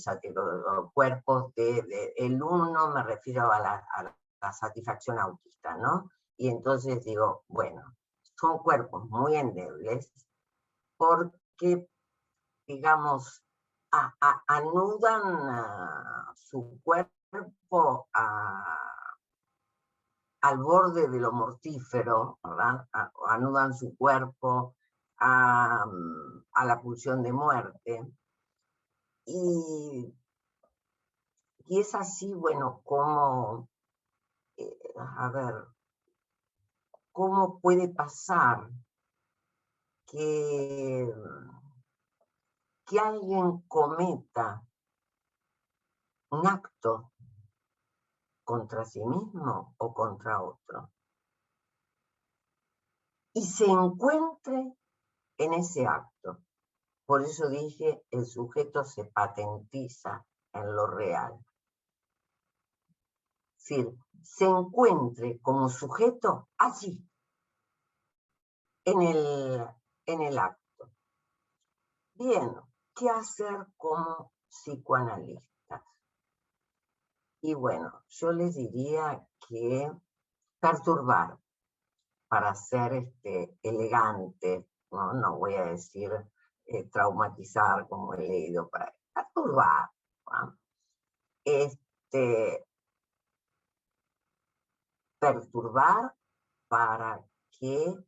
cuerpos el uno, me refiero a la satisfacción autista, ¿no? Y entonces digo, bueno, son cuerpos muy endebles porque, digamos, anudan su cuerpo al borde de lo mortífero, ¿verdad? Anudan su cuerpo a la pulsión de muerte. Y es así, bueno, como, a ver, ¿cómo puede pasar que alguien cometa un acto contra sí mismo o contra otro y se encuentre en ese acto? Por eso dije, el sujeto se patentiza en lo real. Es decir, se encuentre como sujeto allí, en el acto. Bien, ¿qué hacer como psicoanalistas? Y bueno, yo les diría que perturbar, para ser elegante, no voy a decir traumatizar como he leído, para perturbar, ¿no? Perturbar para que,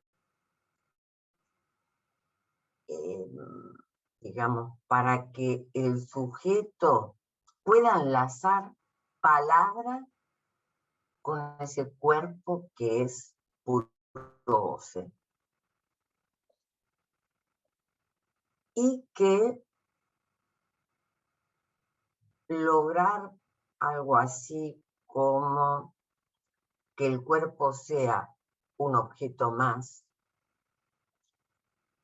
digamos, para que el sujeto pueda enlazar palabras con ese cuerpo que es puro goce. Y que lograr algo así como que el cuerpo sea un objeto más,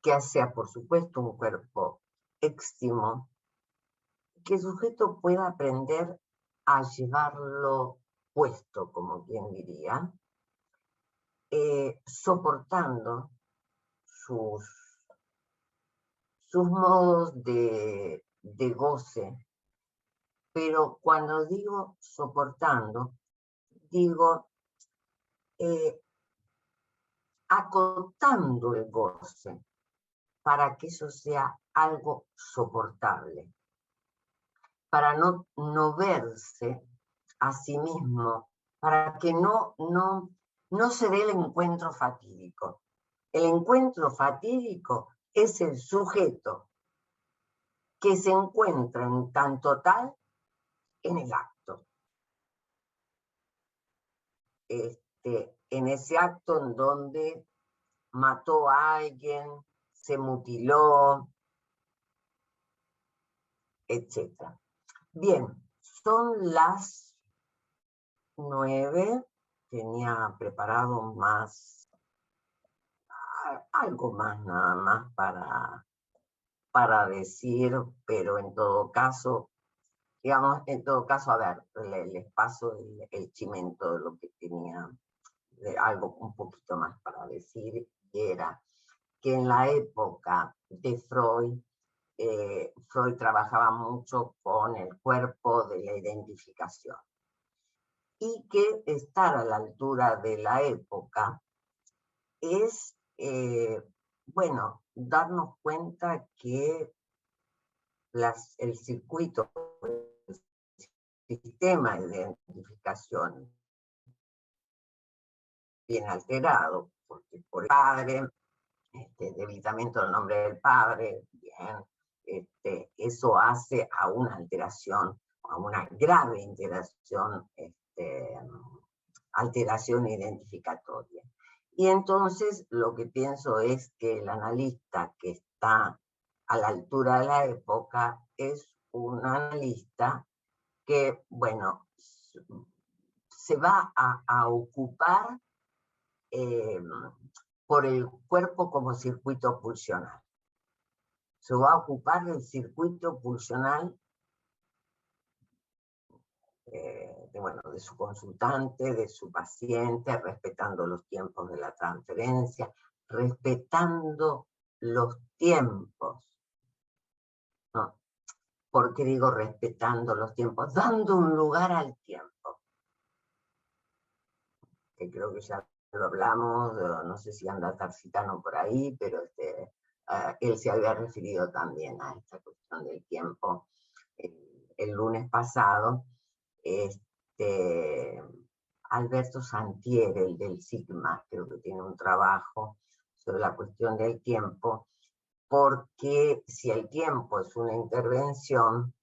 que sea por supuesto un cuerpo éxtimo, que el sujeto pueda aprender a llevarlo puesto, como quien diría, soportando sus modos de goce. Pero cuando digo soportando, digo acotando el goce para que eso sea algo soportable, para no verse a sí mismo, para que no se dé el encuentro fatídico. El encuentro fatídico es el sujeto que se encuentra en tanto tal en el acto. En ese acto en donde mató a alguien, se mutiló, etc. Bien, son las 9, tenía preparado algo más nada más para decir, pero en todo caso, digamos, a ver, les paso el chimento de lo que tenía, de algo un poquito más para decir, y era que en la época de Freud, Freud trabajaba mucho con el cuerpo de la identificación. Y que estar a la altura de la época es, bueno, darnos cuenta que el circuito, el sistema de identificación bien alterado, porque por el padre, debilitamiento del nombre del padre, bien, eso hace a una alteración, a una grave alteración identificatoria. Y entonces lo que pienso es que el analista que está a la altura de la época es un analista que, bueno, se va a ocupar por el cuerpo como circuito pulsional. Se va a ocupar del circuito pulsional de su consultante, de su paciente, respetando los tiempos de la transferencia, respetando los tiempos. ¿No? ¿Por qué digo respetando los tiempos? Dando un lugar al tiempo. Que creo que ya lo hablamos, no sé si anda Tarsitano por ahí, pero él se había referido también a esta cuestión del tiempo el lunes pasado. Alberto Santier, el del Sigma, creo que tiene un trabajo sobre la cuestión del tiempo, porque si el tiempo es una intervención,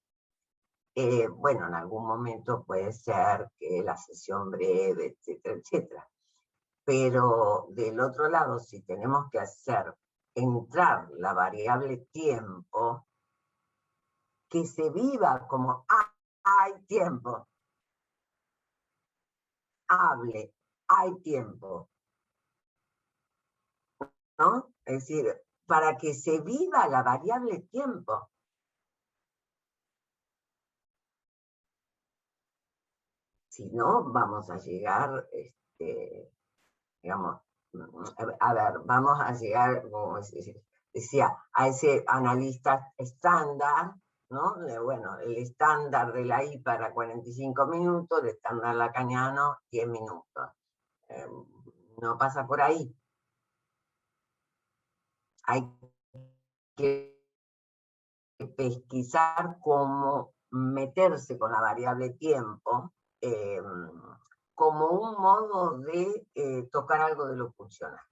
bueno, en algún momento puede ser que la sesión breve, etcétera, etcétera. Pero del otro lado, si tenemos que hacer entrar la variable tiempo, que se viva como hay tiempo, hable, hay tiempo, ¿no? Es decir, para que se viva la variable tiempo. Si no, vamos a llegar, digamos, a ver, vamos a llegar, como decía, a ese analista estándar, ¿no? Bueno, el estándar de la I para 45 minutos, el estándar lacaniano, 10 minutos. No pasa por ahí. Hay que pesquisar cómo meterse con la variable tiempo como un modo de tocar algo de lo funcional.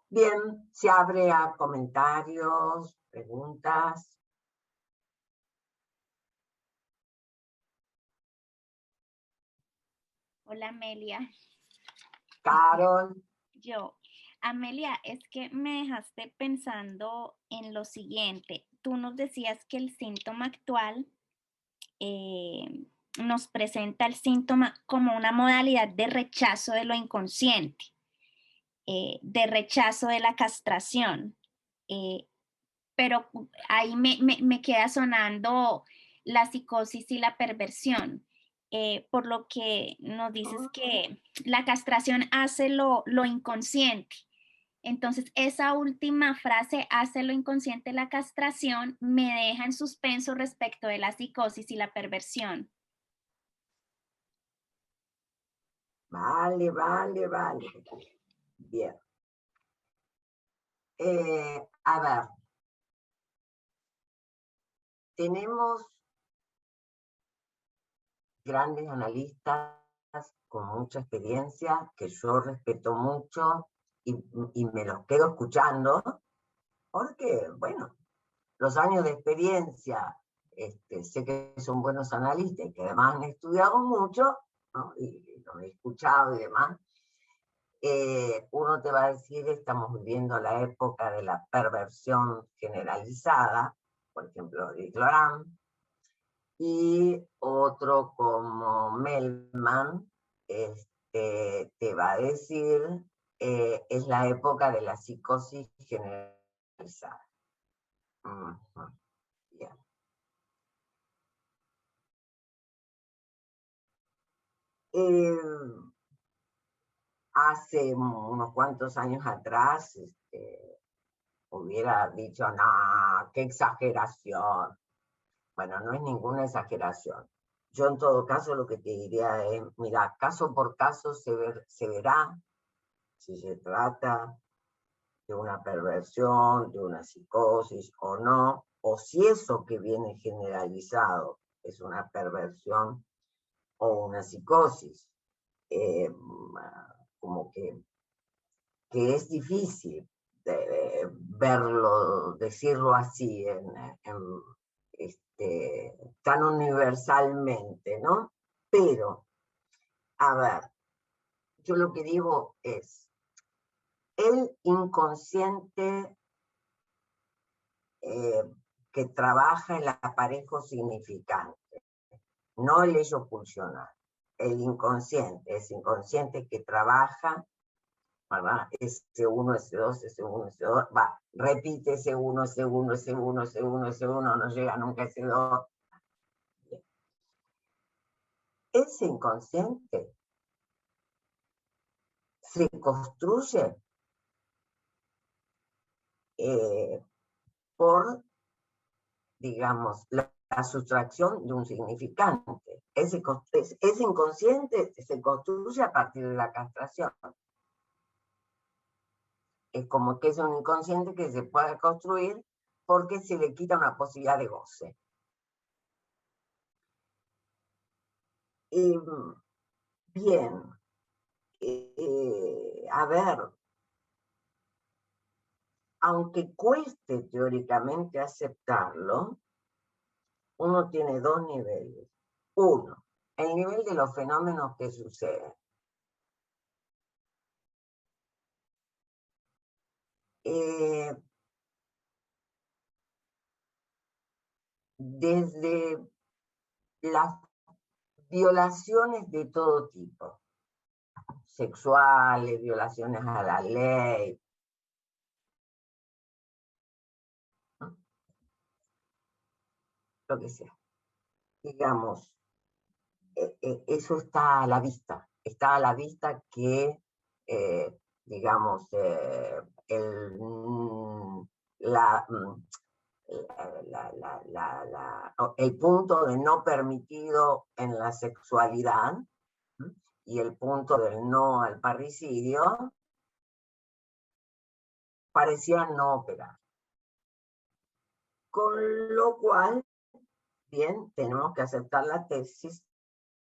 Bien, se abre a comentarios, preguntas. Hola, Amelia. Carol. Amelia, es que me dejaste pensando en lo siguiente. Tú nos decías que el síntoma actual nos presenta el síntoma como una modalidad de rechazo de lo inconsciente, de rechazo de la castración. Pero ahí me queda sonando la psicosis y la perversión. Por lo que nos dices que la castración hace lo inconsciente. Entonces, esa última frase, hace lo inconsciente la castración, me deja en suspenso respecto de la psicosis y la perversión. Vale. Bien. A ver. Tenemos grandes analistas con mucha experiencia, que yo respeto mucho y me los quedo escuchando, porque, bueno, los años de experiencia, sé que son buenos analistas y que además han estudiado mucho, ¿no? Y los he escuchado y demás. Uno te va a decir, estamos viviendo la época de la perversión generalizada, por ejemplo, de Cloran, y otro como Melman te va a decir, es la época de la psicosis generalizada. Bien. Hace unos cuantos años atrás hubiera dicho, no, qué exageración. Bueno, no es ninguna exageración. Yo en todo caso lo que te diría es, mira, caso por caso se verá si se trata de una perversión, de una psicosis o no, o si eso que viene generalizado es una perversión o una psicosis. Como que es difícil verlo, decirlo así, tan universalmente, ¿no? Pero, a ver, yo lo que digo es, el inconsciente que trabaja el aparejo significante, no el hecho pulsional. El inconsciente, es inconsciente que trabaja, ¿verdad? S1, S2, S1, S2, va, repite S1, S1, S1, S1, S1, no llega nunca a S2. Ese inconsciente se construye por, digamos, la sustracción de un significante. Ese inconsciente se construye a partir de la castración. Es como que es un inconsciente que se puede construir porque se le quita una posibilidad de goce. Bien, a ver, aunque cueste teóricamente aceptarlo, uno tiene dos niveles. Uno, el nivel de los fenómenos que suceden. Desde las violaciones de todo tipo, sexuales, violaciones a la ley, ¿no? Lo que sea. Digamos, eso está a la vista. Está a la vista que, digamos, el punto de no permitido en la sexualidad, ¿sí? Y el punto del no al parricidio parecían no operar. Con lo cual, bien, tenemos que aceptar la tesis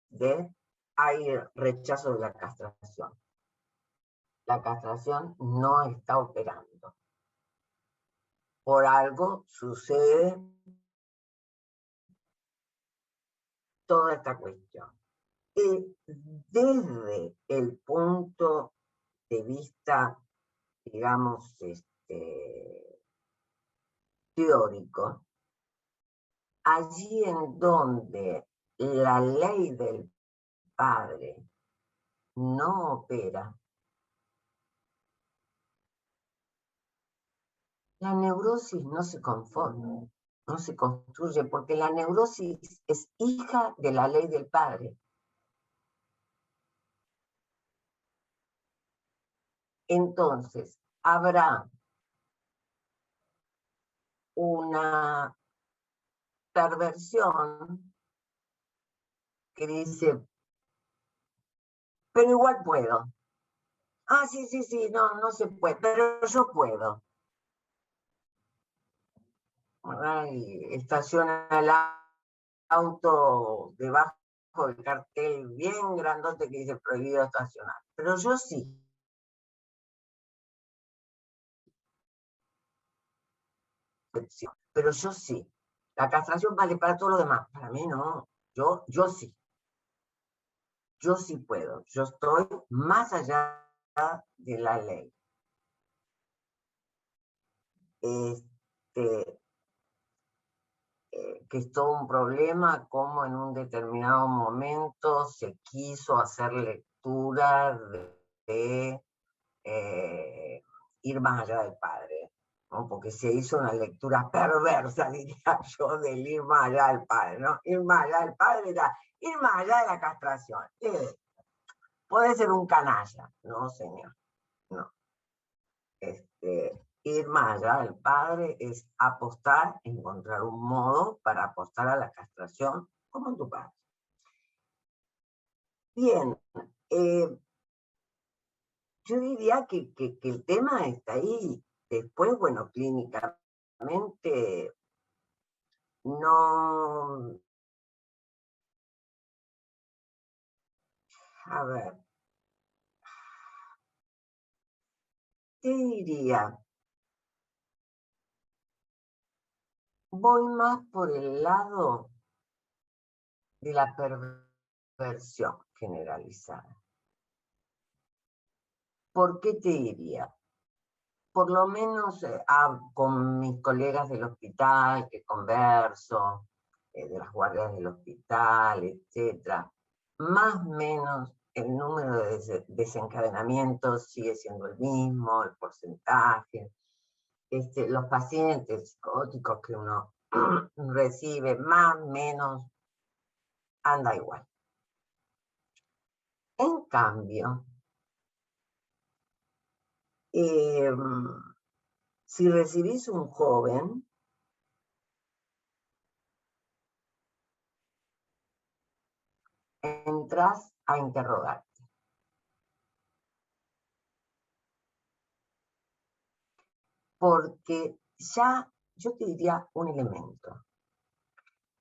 de hay rechazo de la castración. La castración no está operando. Por algo sucede toda esta cuestión. Y desde el punto de vista, digamos, teórico, allí en donde la ley del padre no opera, la neurosis no se conforma, no se construye, porque la neurosis es hija de la ley del padre. Entonces, habrá una perversión que dice, pero igual puedo. Ah, sí, sí, sí, no se puede, pero yo puedo. Y estaciona el auto debajo del cartel bien grandote que dice prohibido estacionar. Pero yo sí. Pero yo sí. La castración vale para todo lo demás. Para mí no. Yo sí. Yo sí puedo. Yo estoy más allá de la ley. Que es todo un problema, como en un determinado momento se quiso hacer lectura de ir más allá del padre, ¿no? Porque se hizo una lectura perversa, diría yo, del ir más allá del padre, ¿no? Ir más allá del padre era ir más allá de la castración. Puede ser un canalla, no señor, no. Ir más allá del padre es apostar, encontrar un modo para apostar a la castración como en tu padre. Bien, yo diría que el tema está ahí. Después, bueno, clínicamente no... A ver, ¿qué diría? Voy más por el lado de la perversión generalizada. ¿Por qué te diría? Por lo menos con mis colegas del hospital que converso, de las guardias del hospital, etc., más o menos el número de desencadenamientos sigue siendo el mismo, el porcentaje. Los pacientes psicóticos que uno recibe, más o menos, anda igual. En cambio, Si recibís un joven, entras a interrogarte. Porque ya, yo te diría un elemento.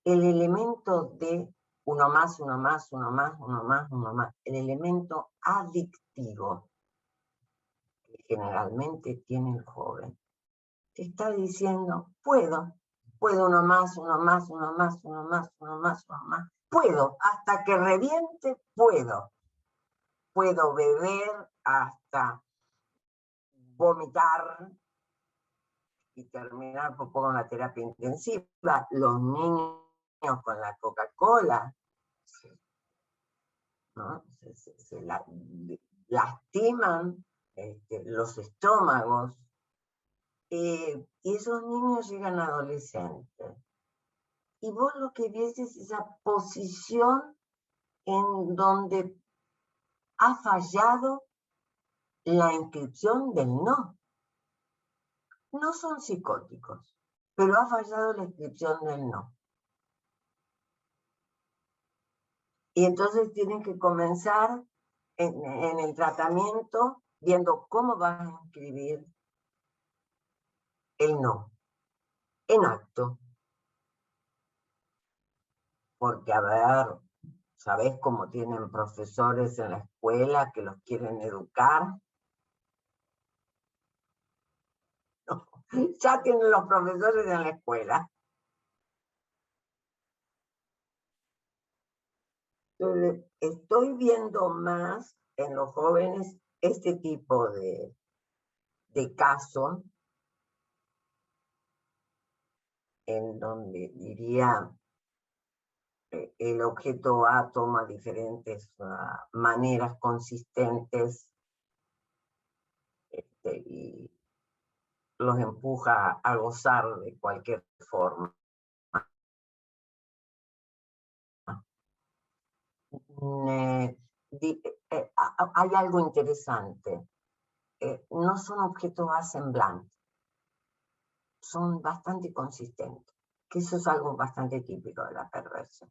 El elemento de uno más, uno más, uno más, uno más, uno más. El elemento adictivo que generalmente tiene el joven. Te está diciendo, puedo uno más, uno más, uno más, uno más, uno más, uno más. Puedo, hasta que reviente, puedo. Puedo beber hasta vomitar y terminar con la terapia intensiva. Los niños con la Coca-Cola, ¿no? se lastiman los estómagos, y esos niños llegan adolescentes. Y vos lo que ves es esa posición en donde ha fallado la inscripción del no. No son psicóticos, pero ha fallado la inscripción del no. Y entonces tienen que comenzar en el tratamiento viendo cómo vas a inscribir el no, en acto. Porque, a ver, ¿sabés cómo tienen profesores en la escuela que los quieren educar? No, ya tienen los profesores en la escuela. Entonces, estoy viendo más en los jóvenes este tipo de caso, en donde diría el objeto A toma diferentes maneras consistentes y los empuja a gozar de cualquier forma. Hay algo interesante. No son objetos asemblantes, son bastante consistentes, que eso es algo bastante típico de la perversión.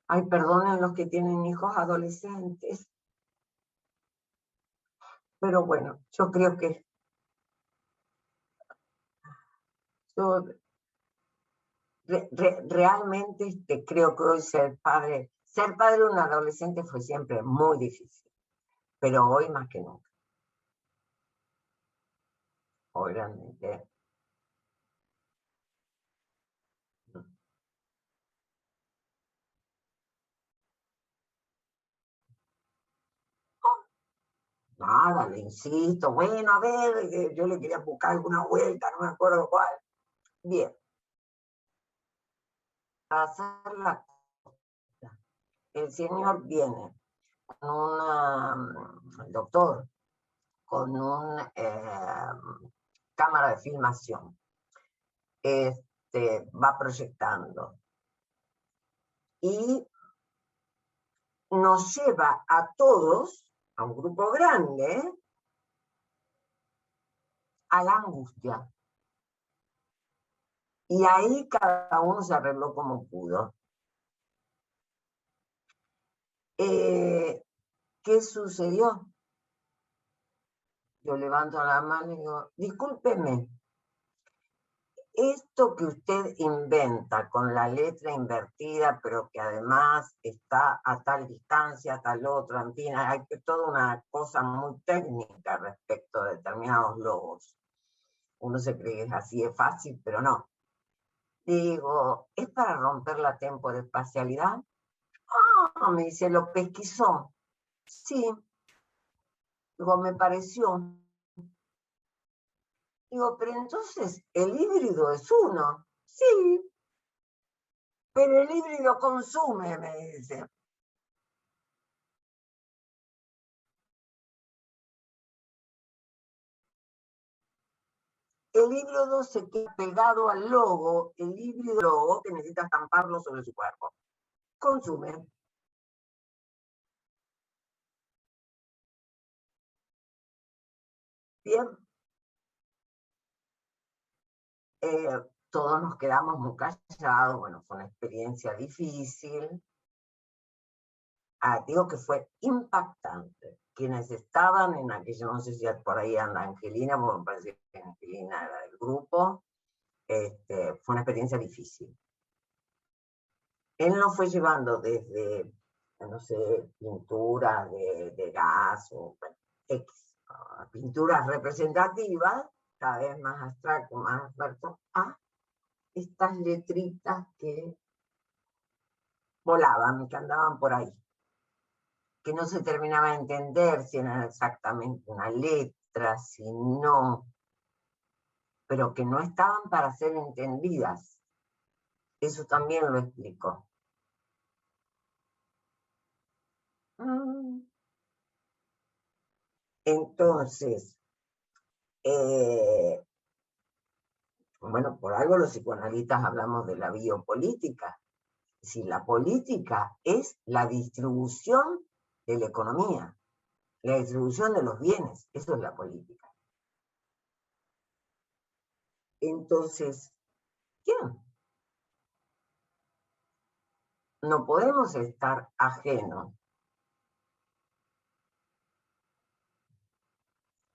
Ay, perdonen los que tienen hijos adolescentes, pero bueno, yo creo que realmente creo que hoy ser padre de un adolescente fue siempre muy difícil, pero hoy más que nunca. Hoy realmente. Nada, le insisto, bueno, a ver, yo le quería buscar alguna vuelta, no me acuerdo cuál. Bien. Para hacer la cosa, el señor viene con el doctor, con una cámara de filmación. Va proyectando. Y nos lleva a todos, a un grupo grande, a la angustia. Y ahí cada uno se arregló como pudo. ¿Qué sucedió? Yo levanto la mano y digo, discúlpeme, esto que usted inventa con la letra invertida, pero que además está a tal distancia, a tal otra, en fin, hay toda una cosa muy técnica respecto a determinados logos. Uno se cree que es así de fácil, pero no. Digo, ¿es para romper la temporespacialidad? Ah, me dice, lo pesquisó. Sí. Digo, me pareció. Digo, pero entonces el híbrido es uno. Sí, pero el híbrido consume, me dice. el híbrido se queda pegado al logo, el híbrido logo que necesita estamparlo sobre su cuerpo. Consume. Bien. Todos nos quedamos muy callados, bueno, fue una experiencia difícil. Digo que fue impactante. Quienes estaban en aquello, no sé si por ahí anda Angelina, porque me parece que Angelina era del grupo, fue una experiencia difícil. Él nos fue llevando desde, no sé, pinturas de gas o bueno, pinturas representativas, cada vez más abstracto, a estas letritas que volaban, que andaban por ahí, que no se terminaba de entender si era exactamente una letra, si no, pero que no estaban para ser entendidas. Eso también lo explicó. Entonces, bueno, por algo los psicoanalistas hablamos de la biopolítica. Si la política es la distribución de la economía, la distribución de los bienes, eso es la política. Entonces, ¿quién? No podemos estar ajenos.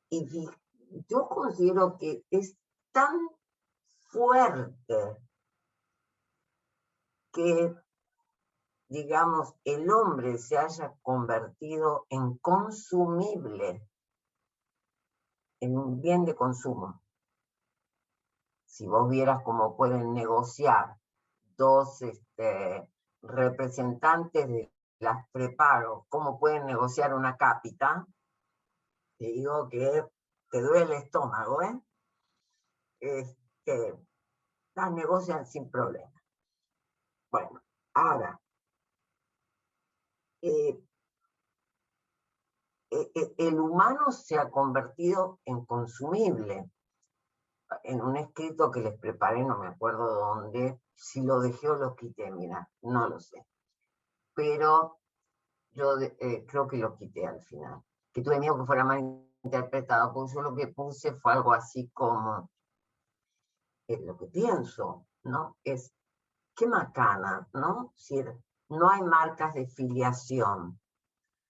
Y yo considero que es tan fuerte que, digamos, el hombre se haya convertido en consumible, en un bien de consumo. Si vos vieras cómo pueden negociar dos representantes de las prepago, cómo pueden negociar una cápita, te digo que te duele el estómago, ¿eh? Las negocian sin problema. Bueno, ahora, el humano se ha convertido en consumible. En un escrito que les preparé, no me acuerdo dónde, si lo dejé o lo quité, mira, no lo sé. Pero yo creo que lo quité al final. Que tuve miedo que fuera mal interpretado, porque yo lo que puse fue algo así como, lo que pienso, ¿no? Es, qué macana, ¿no? Es decir, no hay marcas de filiación.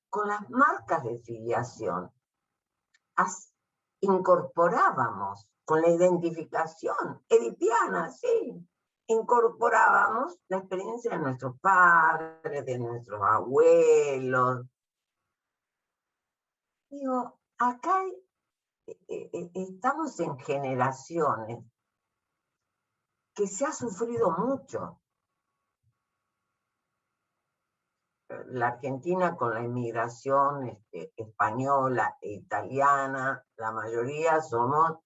Con las marcas de filiación incorporábamos, con la identificación edipiana, sí, incorporábamos la experiencia de nuestros padres, de nuestros abuelos. Digo, acá estamos en generaciones que se ha sufrido mucho. La Argentina con la inmigración española e italiana, la mayoría somos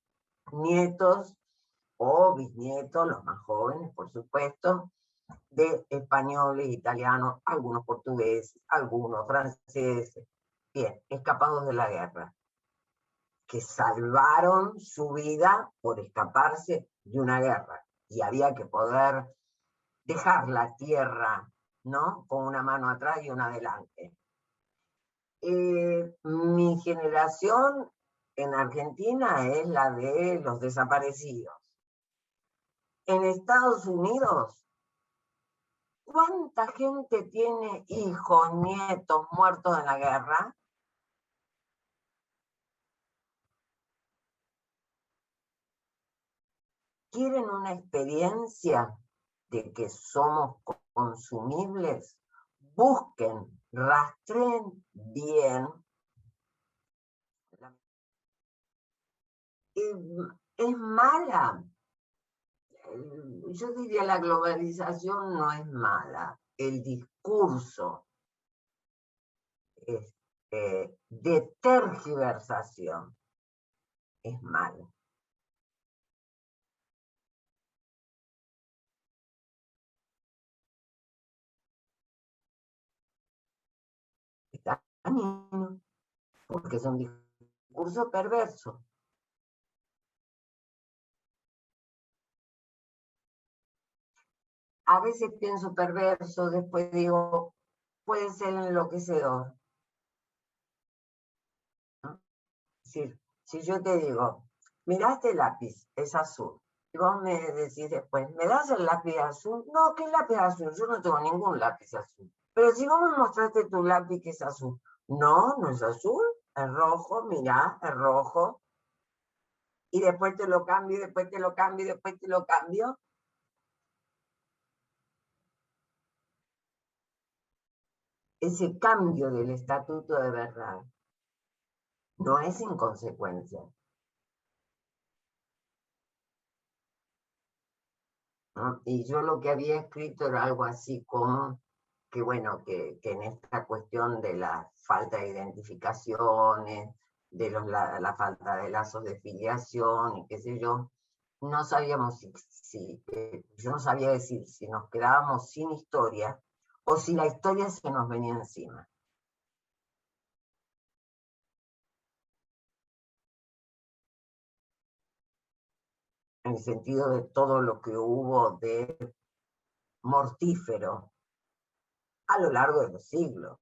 nietos o bisnietos, los más jóvenes, por supuesto, de españoles, italianos, algunos portugueses, algunos franceses, bien, escapados de la guerra, que salvaron su vida por escaparse de una guerra. Y había que poder dejar la tierra, ¿no? Con una mano atrás y una adelante. Mi generación en Argentina es la de los desaparecidos. En Estados Unidos, ¿cuánta gente tiene hijos, nietos muertos en la guerra? ¿Quieren una experiencia de que somos consumibles? Busquen, rastreen bien. Es mala. Yo diría la globalización no es mala. El discurso de tergiversación es malo. Está dañino, porque es un discurso perverso. a veces pienso perverso, después digo, puede ser enloquecedor. ¿No? Es decir, si yo te digo, mirá este lápiz, es azul, y vos me decís después, ¿me das el lápiz azul? No, ¿qué lápiz azul? Yo no tengo ningún lápiz azul. Pero si vos me mostraste tu lápiz que es azul, no, no es azul, es rojo, mirá, es rojo. Y después te lo cambio, y después te lo cambio, y después te lo cambio. Ese cambio del estatuto de verdad no es inconsecuencia, ¿no? Y yo lo que había escrito era algo así como que, bueno, que en esta cuestión de la falta de identificaciones, de la falta de lazos de filiación y qué sé yo, no sabíamos yo no sabía decir si nos quedábamos sin historia o si la historia se nos venía encima. En el sentido de todo lo que hubo de mortífero a lo largo de los siglos.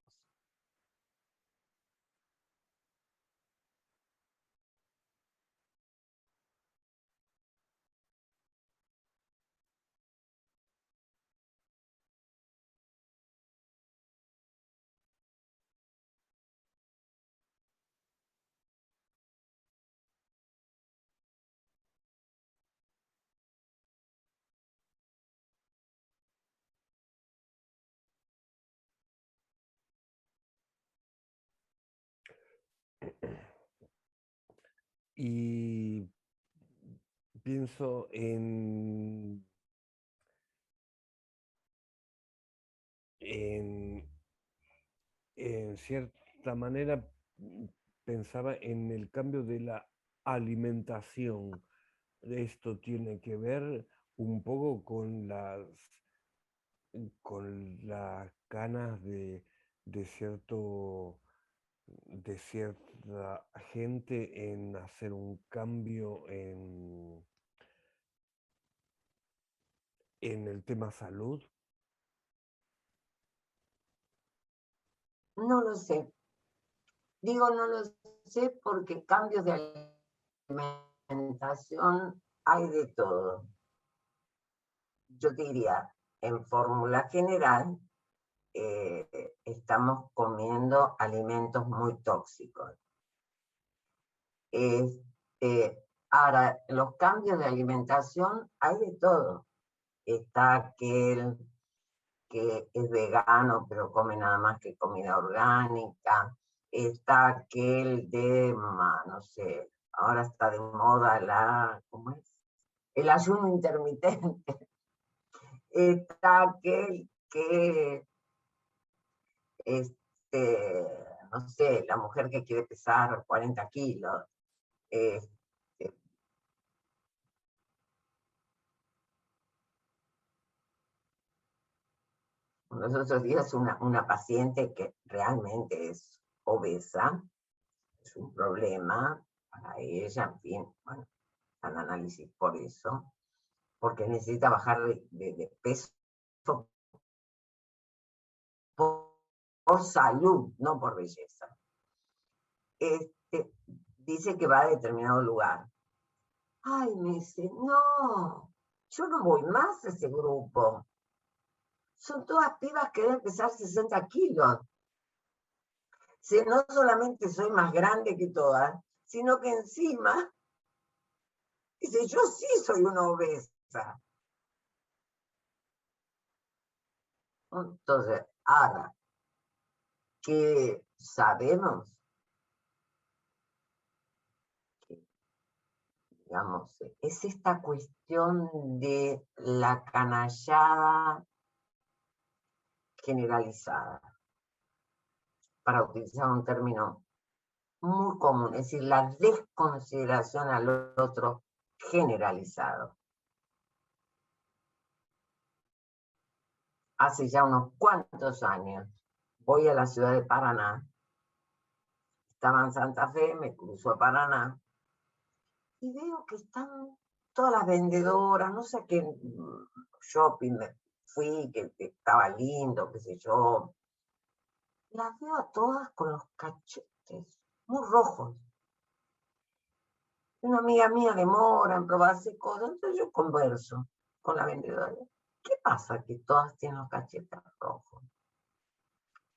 Y pienso en cierta manera, pensaba en el cambio de la alimentación. Esto tiene que ver un poco con las ganas de de cierta gente en hacer un cambio en el tema salud. No lo sé. Digo no lo sé porque cambios de alimentación hay de todo. Yo te diría, en fórmula general, estamos comiendo alimentos muy tóxicos. Ahora, los cambios de alimentación hay de todo. Está aquel que es vegano pero come nada más que comida orgánica. Está aquel de, no sé, ahora está de moda ¿cómo es? El ayuno intermitente. Está aquel que, no sé, la mujer que quiere pesar 40 kilos. Este, los otros días una paciente que realmente es obesa, es un problema para ella, en fin, bueno, al análisis por eso, porque necesita bajar de peso por salud, no por belleza. Dice que va a determinado lugar. Ay, me dice, no, yo no voy más a ese grupo. Son todas pibas que deben pesar 60 kilos. Si no solamente soy más grande que todas, sino que encima, dice, yo sí soy una obesa. Entonces, ahora, que sabemos que, digamos, es esta cuestión de la canallada generalizada, para utilizar un término muy común, es decir, la desconsideración al otro generalizado. Hace ya unos cuantos años, voy a la ciudad de Paraná, estaba en Santa Fe, me cruzo a Paraná, y veo que están todas las vendedoras, no sé qué shopping, fui, que estaba lindo, qué sé yo. Las veo a todas con los cachetes muy rojos. Una amiga mía demora en probarse cosas, entonces yo converso con la vendedora. ¿Qué pasa que todas tienen los cachetes rojos?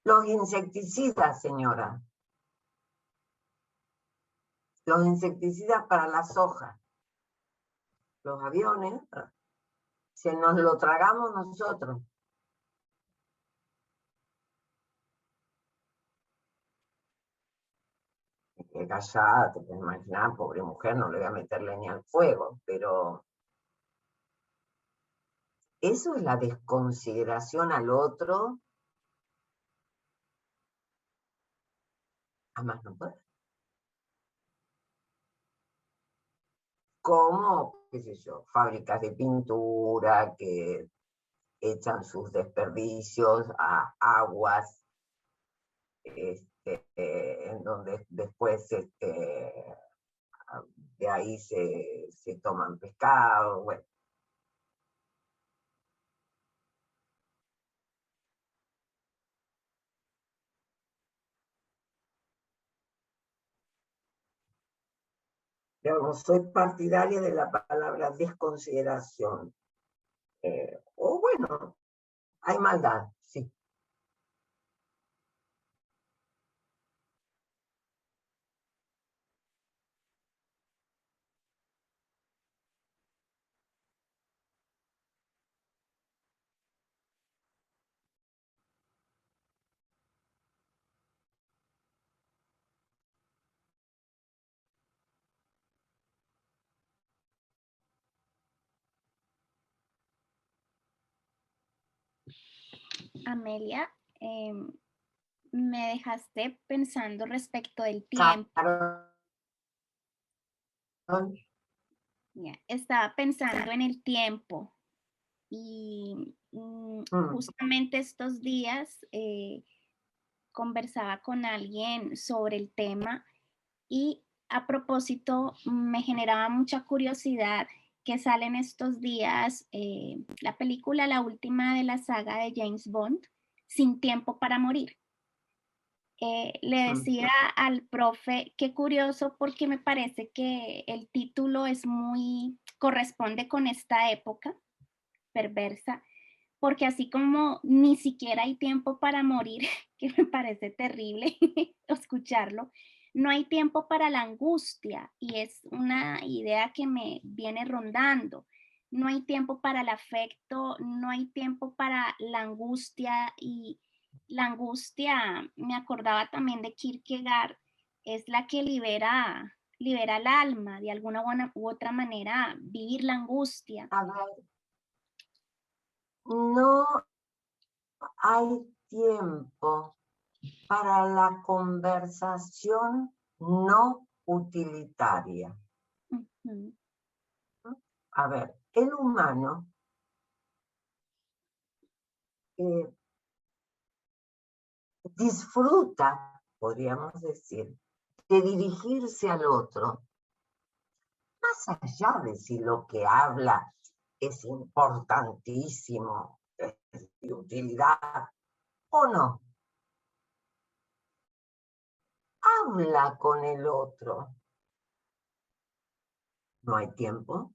Los insecticidas, señora. Los insecticidas para las hojas. Los aviones, se nos lo tragamos nosotros. Callada, te puedes imaginar, pobre mujer, no le voy a meter leña al fuego, pero eso es la desconsideración al otro, a más no poder. Como, qué sé yo, fábricas de pintura que echan sus desperdicios a aguas, en donde después de ahí se toman pescado, bueno. Yo soy partidaria de la palabra desconsideración. O bueno, hay maldad, sí. Amelia, me dejaste pensando respecto del tiempo. Estaba pensando en el tiempo y justamente estos días conversaba con alguien sobre el tema y a propósito me generaba mucha curiosidad que sale en estos días la película, la última de la saga de James Bond, Sin tiempo para morir. Le decía al profe, qué curioso porque me parece que el título es corresponde con esta época perversa, porque así como ni siquiera hay tiempo para morir, que me parece terrible escucharlo, no hay tiempo para la angustia y es una idea que me viene rondando. No hay tiempo para el afecto, no hay tiempo para la angustia y la angustia, me acordaba también de Kierkegaard, es la que libera el alma, de alguna u otra manera, vivir la angustia. A ver, no hay tiempo para la conversación no utilitaria. A ver, el humano disfruta, podríamos decir, de dirigirse al otro, más allá de si lo que habla es importantísimo, es de utilidad o no. Habla con el otro. No hay tiempo.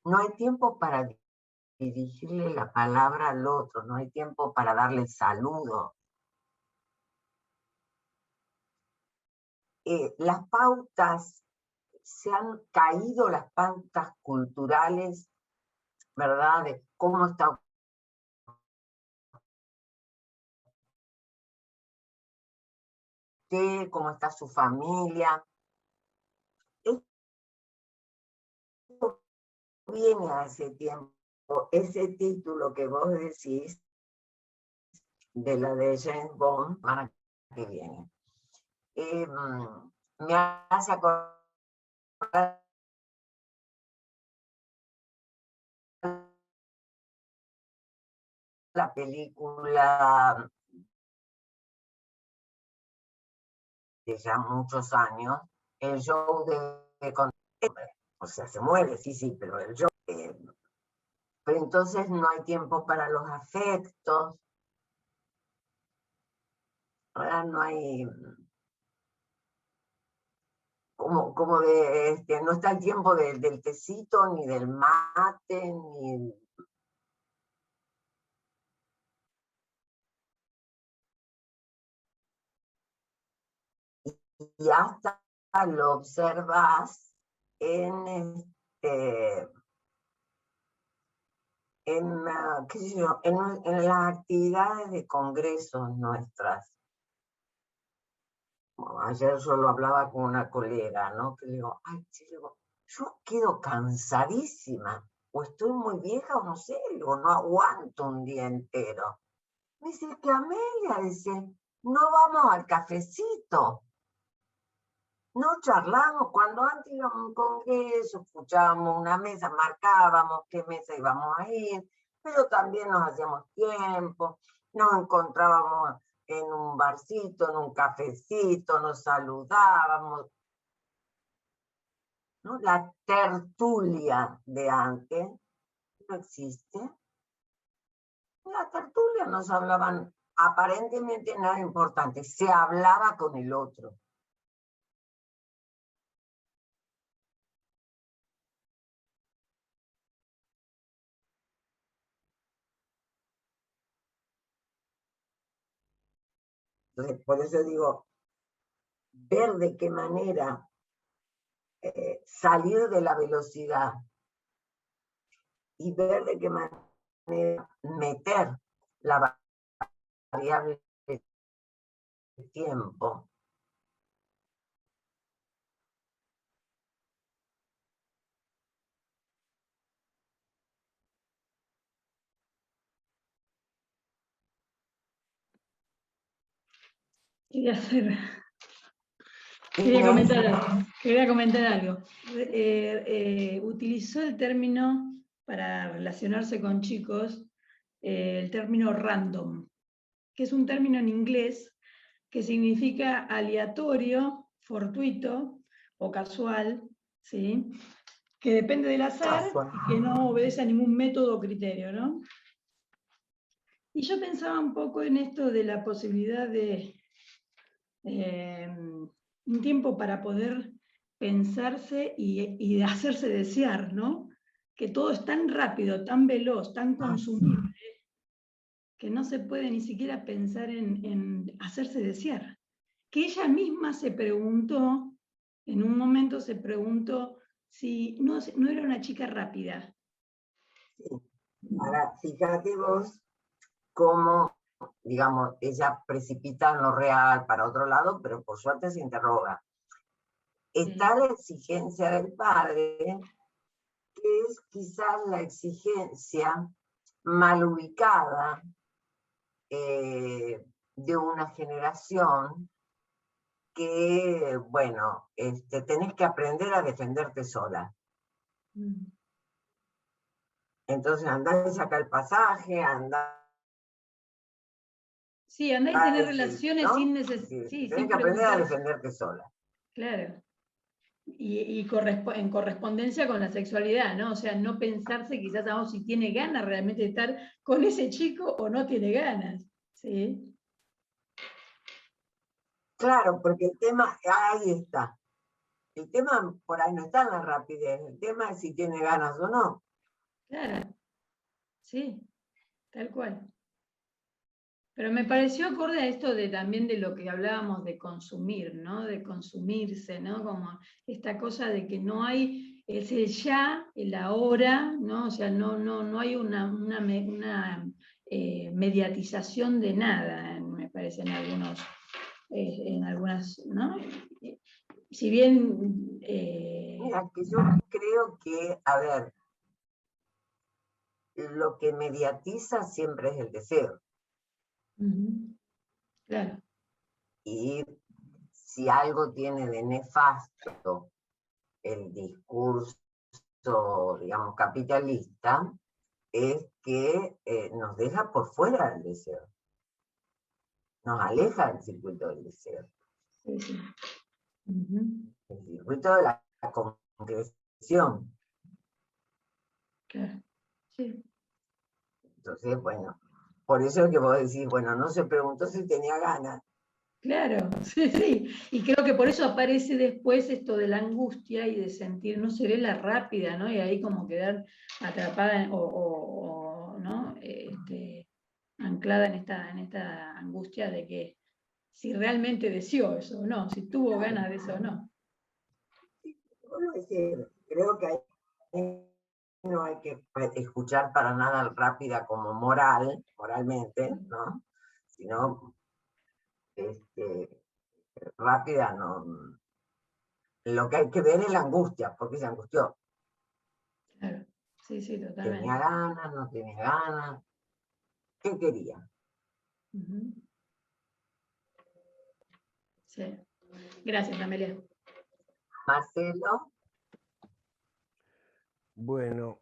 No hay tiempo para dirigirle la palabra al otro, no hay tiempo para darle el saludo. Las pautas, se han caído las pautas culturales, ¿verdad? De cómo está usted, cómo está su familia. Esto viene a ese tiempo, ese título que vos decís de la de James Bond, para que viene. Me hace acordar la película de ya muchos años, el show de o sea, se muere, sí, pero el show pero entonces no hay tiempo para los afectos, ahora no hay, como de, no está el tiempo del tecito, ni del mate, ni... Y hasta lo observas en, qué sé yo, en las actividades de congresos nuestras. Bueno, ayer yo lo hablaba con una colega, ¿no? Que le digo, ay, che, yo quedo cansadísima, o estoy muy vieja, o no sé, digo, no aguanto un día entero. Me dice que Amelia, dice, no vamos al cafecito, no charlamos. Cuando antes íbamos a un congreso, escuchábamos una mesa, marcábamos qué mesa íbamos a ir, pero también nos hacíamos tiempo, nos encontrábamos en un barcito, en un cafecito, nos saludábamos, ¿no? La tertulia de antes no existe. En la tertulia nos hablaban aparentemente nada importante, se hablaba con el otro. Entonces, por eso digo, ver de qué manera salir de la velocidad y ver de qué manera meter la variable de tiempo. Quería comentar algo. Utilizó el término, para relacionarse con chicos, el término random, que es un término en inglés que significa aleatorio, fortuito o casual, ¿sí? Que depende del azar y que no obedece a ningún método o criterio, ¿no? Y yo pensaba un poco en esto de la posibilidad de un tiempo para poder pensarse y de hacerse desear, ¿no? Que todo es tan rápido, tan veloz, tan consumible, que no se puede ni siquiera pensar en hacerse desear. Que ella misma se preguntó, en un momento se preguntó si no era una chica rápida. Sí. Ahora, fíjate vos cómo, digamos, ella precipita en lo real para otro lado, pero por suerte se interroga. Está la exigencia del padre, que es quizás la exigencia mal ubicada de una generación que, bueno, tenés que aprender a defenderte sola. Entonces andá y saca el pasaje, andá. Sí, andá y tener relaciones, ¿no? Sin necesidad. Sí, tenés que aprender a defenderte sola. Claro. Y en correspondencia con la sexualidad, ¿no? O sea, no pensarse quizás a si tiene ganas realmente de estar con ese chico o no tiene ganas, ¿sí? Claro, porque el tema, ahí está. El tema por ahí no está en la rapidez, el tema es si tiene ganas o no. Claro, sí, tal cual. Pero me pareció acorde a esto también de lo que hablábamos de consumir, ¿no? De consumirse, ¿no? Como esta cosa de que no hay, es el ya, el ahora, ¿no? O sea, no hay una mediatización de nada, me parece en algunas, ¿no? Si bien... Mira, que yo creo que, a ver, lo que mediatiza siempre es el deseo. Claro. Y si algo tiene de nefasto el discurso, digamos, capitalista, es que nos deja por fuera del deseo. Nos aleja del circuito del deseo. Sí, sí. El circuito de la concreción. Claro. Sí. Entonces, bueno, por eso es que vos decís, bueno, no se preguntó si tenía ganas. Claro, sí, sí. Y creo que por eso aparece después esto de la angustia y de sentir, no seré la rápida, ¿no? Y ahí como quedar atrapada ¿no? Anclada en esta angustia de que si realmente deseó eso o no, si tuvo ganas de eso o no. Bueno, es decir, creo que no hay que escuchar para nada rápida como moralmente, ¿no? Sino rápida no. Lo que hay que ver es la angustia, porque se angustió. Claro, sí, sí, ¿Tenía totalmente. ganas, no tenía ganas? ¿Qué quería? Ujú. Sí. Gracias, Amelia. Marcelo, Bueno,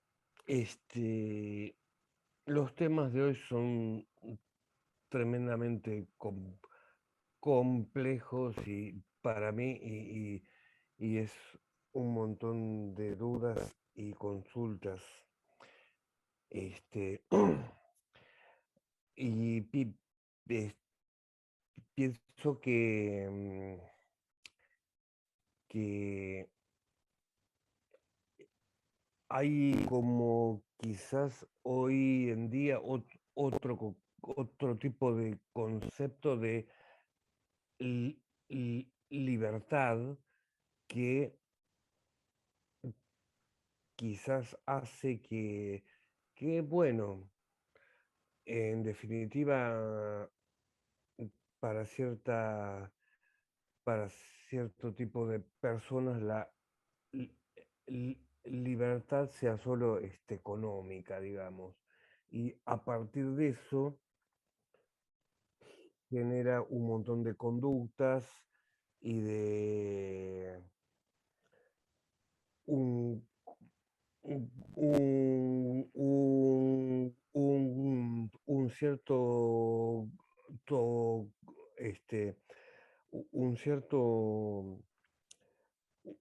los temas de hoy son tremendamente complejos y para mí y es un montón de dudas y consultas. Este, y es- pienso que hay como quizás hoy en día otro tipo de concepto de libertad que quizás hace bueno, en definitiva, para para cierto tipo de personas la li- libertad sea solo económica, digamos. Y a partir de eso genera un montón de conductas y de un, un cierto este, un cierto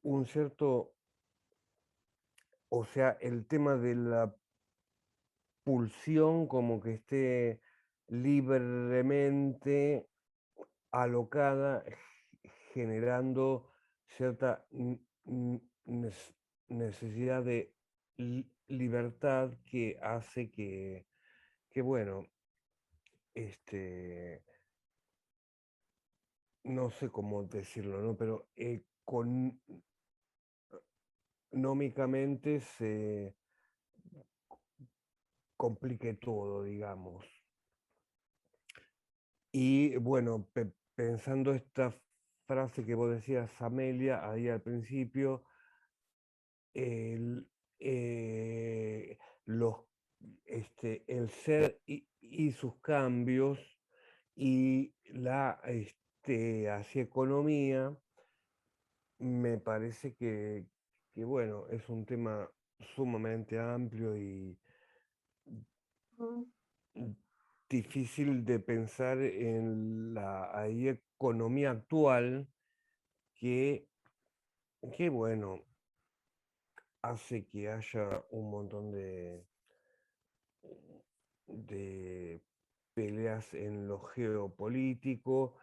un cierto, o sea, el tema de la pulsión como que esté libremente alocada, generando cierta necesidad de libertad que hace que bueno, este, no sé cómo decirlo, ¿no? Pero económicamente se complique todo, digamos. Y bueno, pensando esta frase que vos decías, Amelia, ahí al principio, el, eh, los, el ser y sus cambios y la así economía, me parece bueno, es un tema sumamente amplio y difícil de pensar en la ahí economía actual que, bueno, hace que haya un montón de peleas en lo geopolítico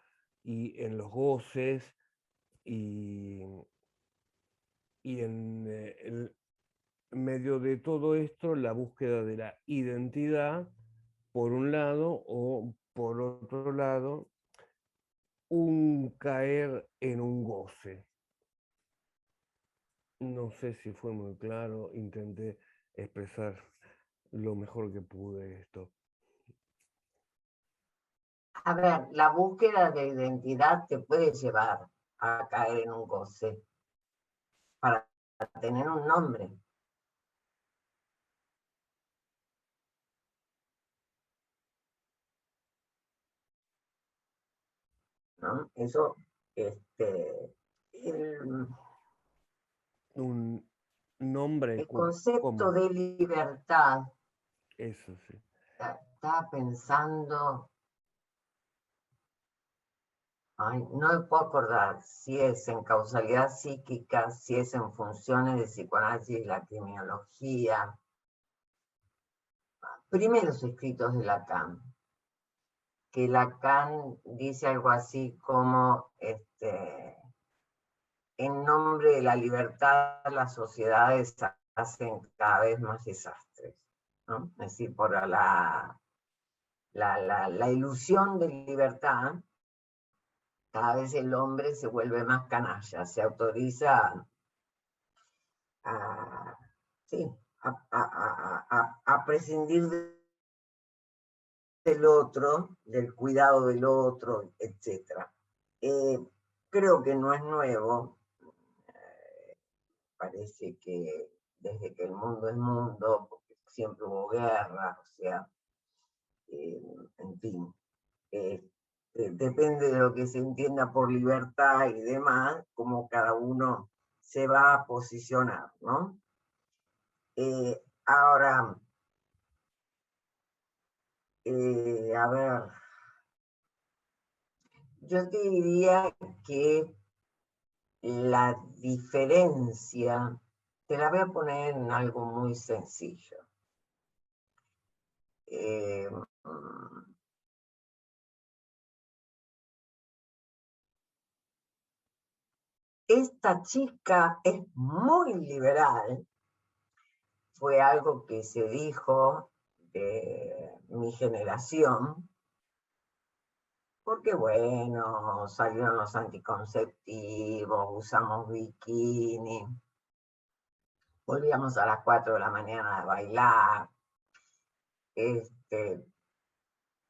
y en los goces y, y en el medio de todo esto la búsqueda de la identidad por un lado o por otro lado un caer en un goce. No sé si fue muy claro, intenté expresar lo mejor que pude esto. a ver, la búsqueda de identidad te puede llevar a caer en un goce para tener un nombre. ¿No? Eso, Un nombre el concepto como de libertad, eso, sí. estaba pensando, ay, no me puedo acordar si es en causalidad psíquica, si es en funciones de psicoanálisis, la criminología, primeros escritos de Lacan, que Lacan dice algo así como, en nombre de la libertad las sociedades hacen cada vez más desastres, ¿no? Es decir, por la ilusión de libertad, cada vez el hombre se vuelve más canalla, se autoriza sí, a prescindir del otro, del cuidado del otro, etc. Creo que no es nuevo, parece que desde que el mundo es mundo, porque siempre hubo guerra, o sea, en fin, depende de lo que se entienda por libertad y demás, como cada uno se va a posicionar, ¿no? Ahora, a ver, yo te diría que la diferencia, te la voy a poner en algo muy sencillo. Esta chica es muy liberal, fue algo que se dijo de mi generación, porque bueno, salieron los anticonceptivos, usamos bikini, volvíamos a las 4 de la mañana a bailar,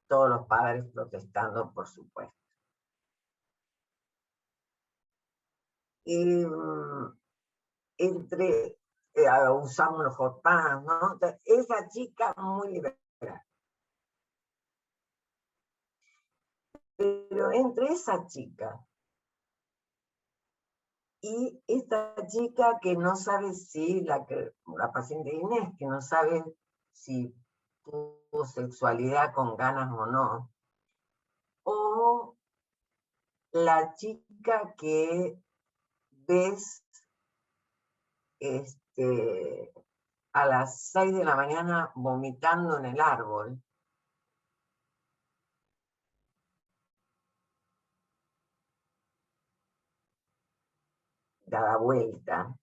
todos los padres protestando, por supuesto. Y usamos los hot pants, ¿no? Esa chica muy liberal. Pero entre esa chica y esta chica que no sabe si, la paciente Inés, que no sabe si tuvo sexualidad con ganas o no, o la chica que ves a las 6 de la mañana vomitando en el árbol, dada vuelta,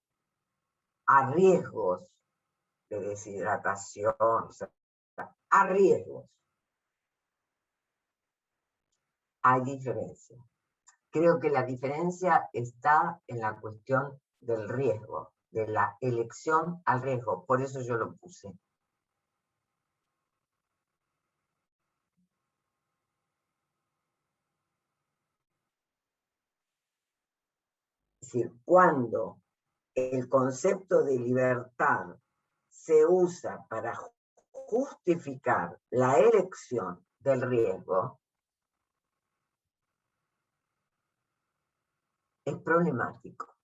a riesgos de deshidratación, o sea, a riesgos. Hay diferencia. Creo que la diferencia está en la cuestión del riesgo, de la elección al riesgo. Por eso yo lo puse. Es decir, cuando el concepto de libertad se usa para justificar la elección del riesgo, es problemático.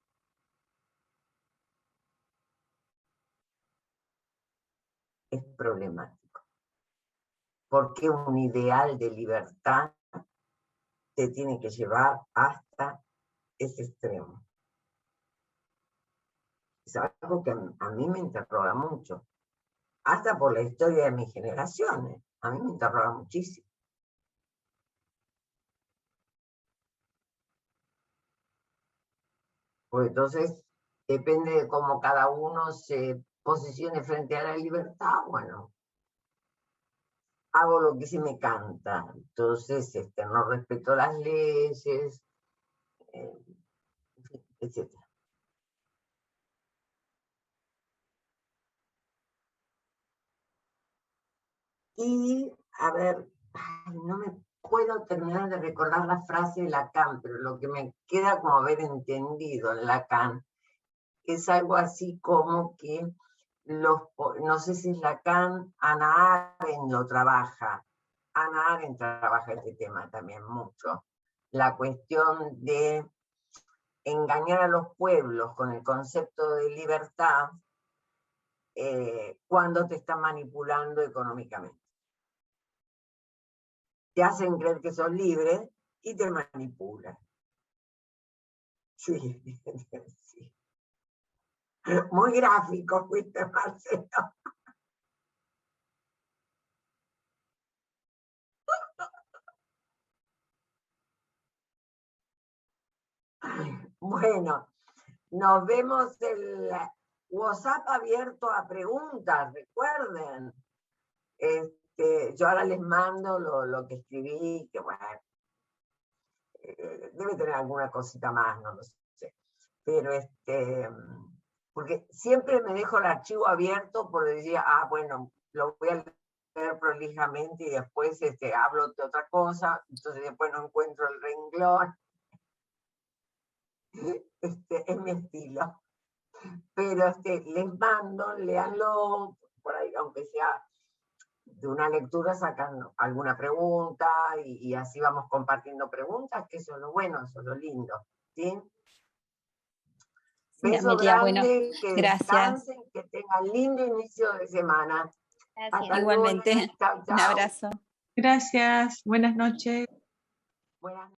Es problemático. Porque un ideal de libertad te tiene que llevar hasta ese extremo. Es algo que a mí me interroga mucho. Hasta por la historia de mis generaciones. A mí me interroga muchísimo. Pues entonces, depende de cómo cada uno se posicione frente a la libertad, bueno, hago lo que se me canta. Entonces, no respeto las leyes, etc. Y, a ver, no me puedo terminar de recordar la frase de Lacan, pero lo que me queda como haber entendido en Lacan es algo así como que no sé si es Lacan, Hannah Arendt lo trabaja. Hannah Arendt trabaja este tema también mucho. La cuestión de engañar a los pueblos con el concepto de libertad cuando te están manipulando económicamente. Te hacen creer que sos libre y te manipulan. Sí, sí. Muy gráfico fuiste, Marcelo. Bueno, nos vemos el WhatsApp abierto a preguntas, recuerden. Yo ahora les mando lo que escribí, que bueno, debe tener alguna cosita más, no lo sé. Pero porque siempre me dejo el archivo abierto porque decía, bueno, lo voy a leer prolijamente y después hablo de otra cosa, entonces después no encuentro el renglón. Es mi estilo. Pero les mando, léanlo, por ahí, aunque sea de una lectura, sacan alguna pregunta y así vamos compartiendo preguntas, que eso es lo bueno, eso es lo lindo. ¿Sí? Sí, Beso Amelia, bueno, grande, que gracias. descansen, que tengan lindo inicio de semana. Gracias. Hasta Igualmente, luego. Chao, un chao. abrazo. Gracias, buenas noches. Buenas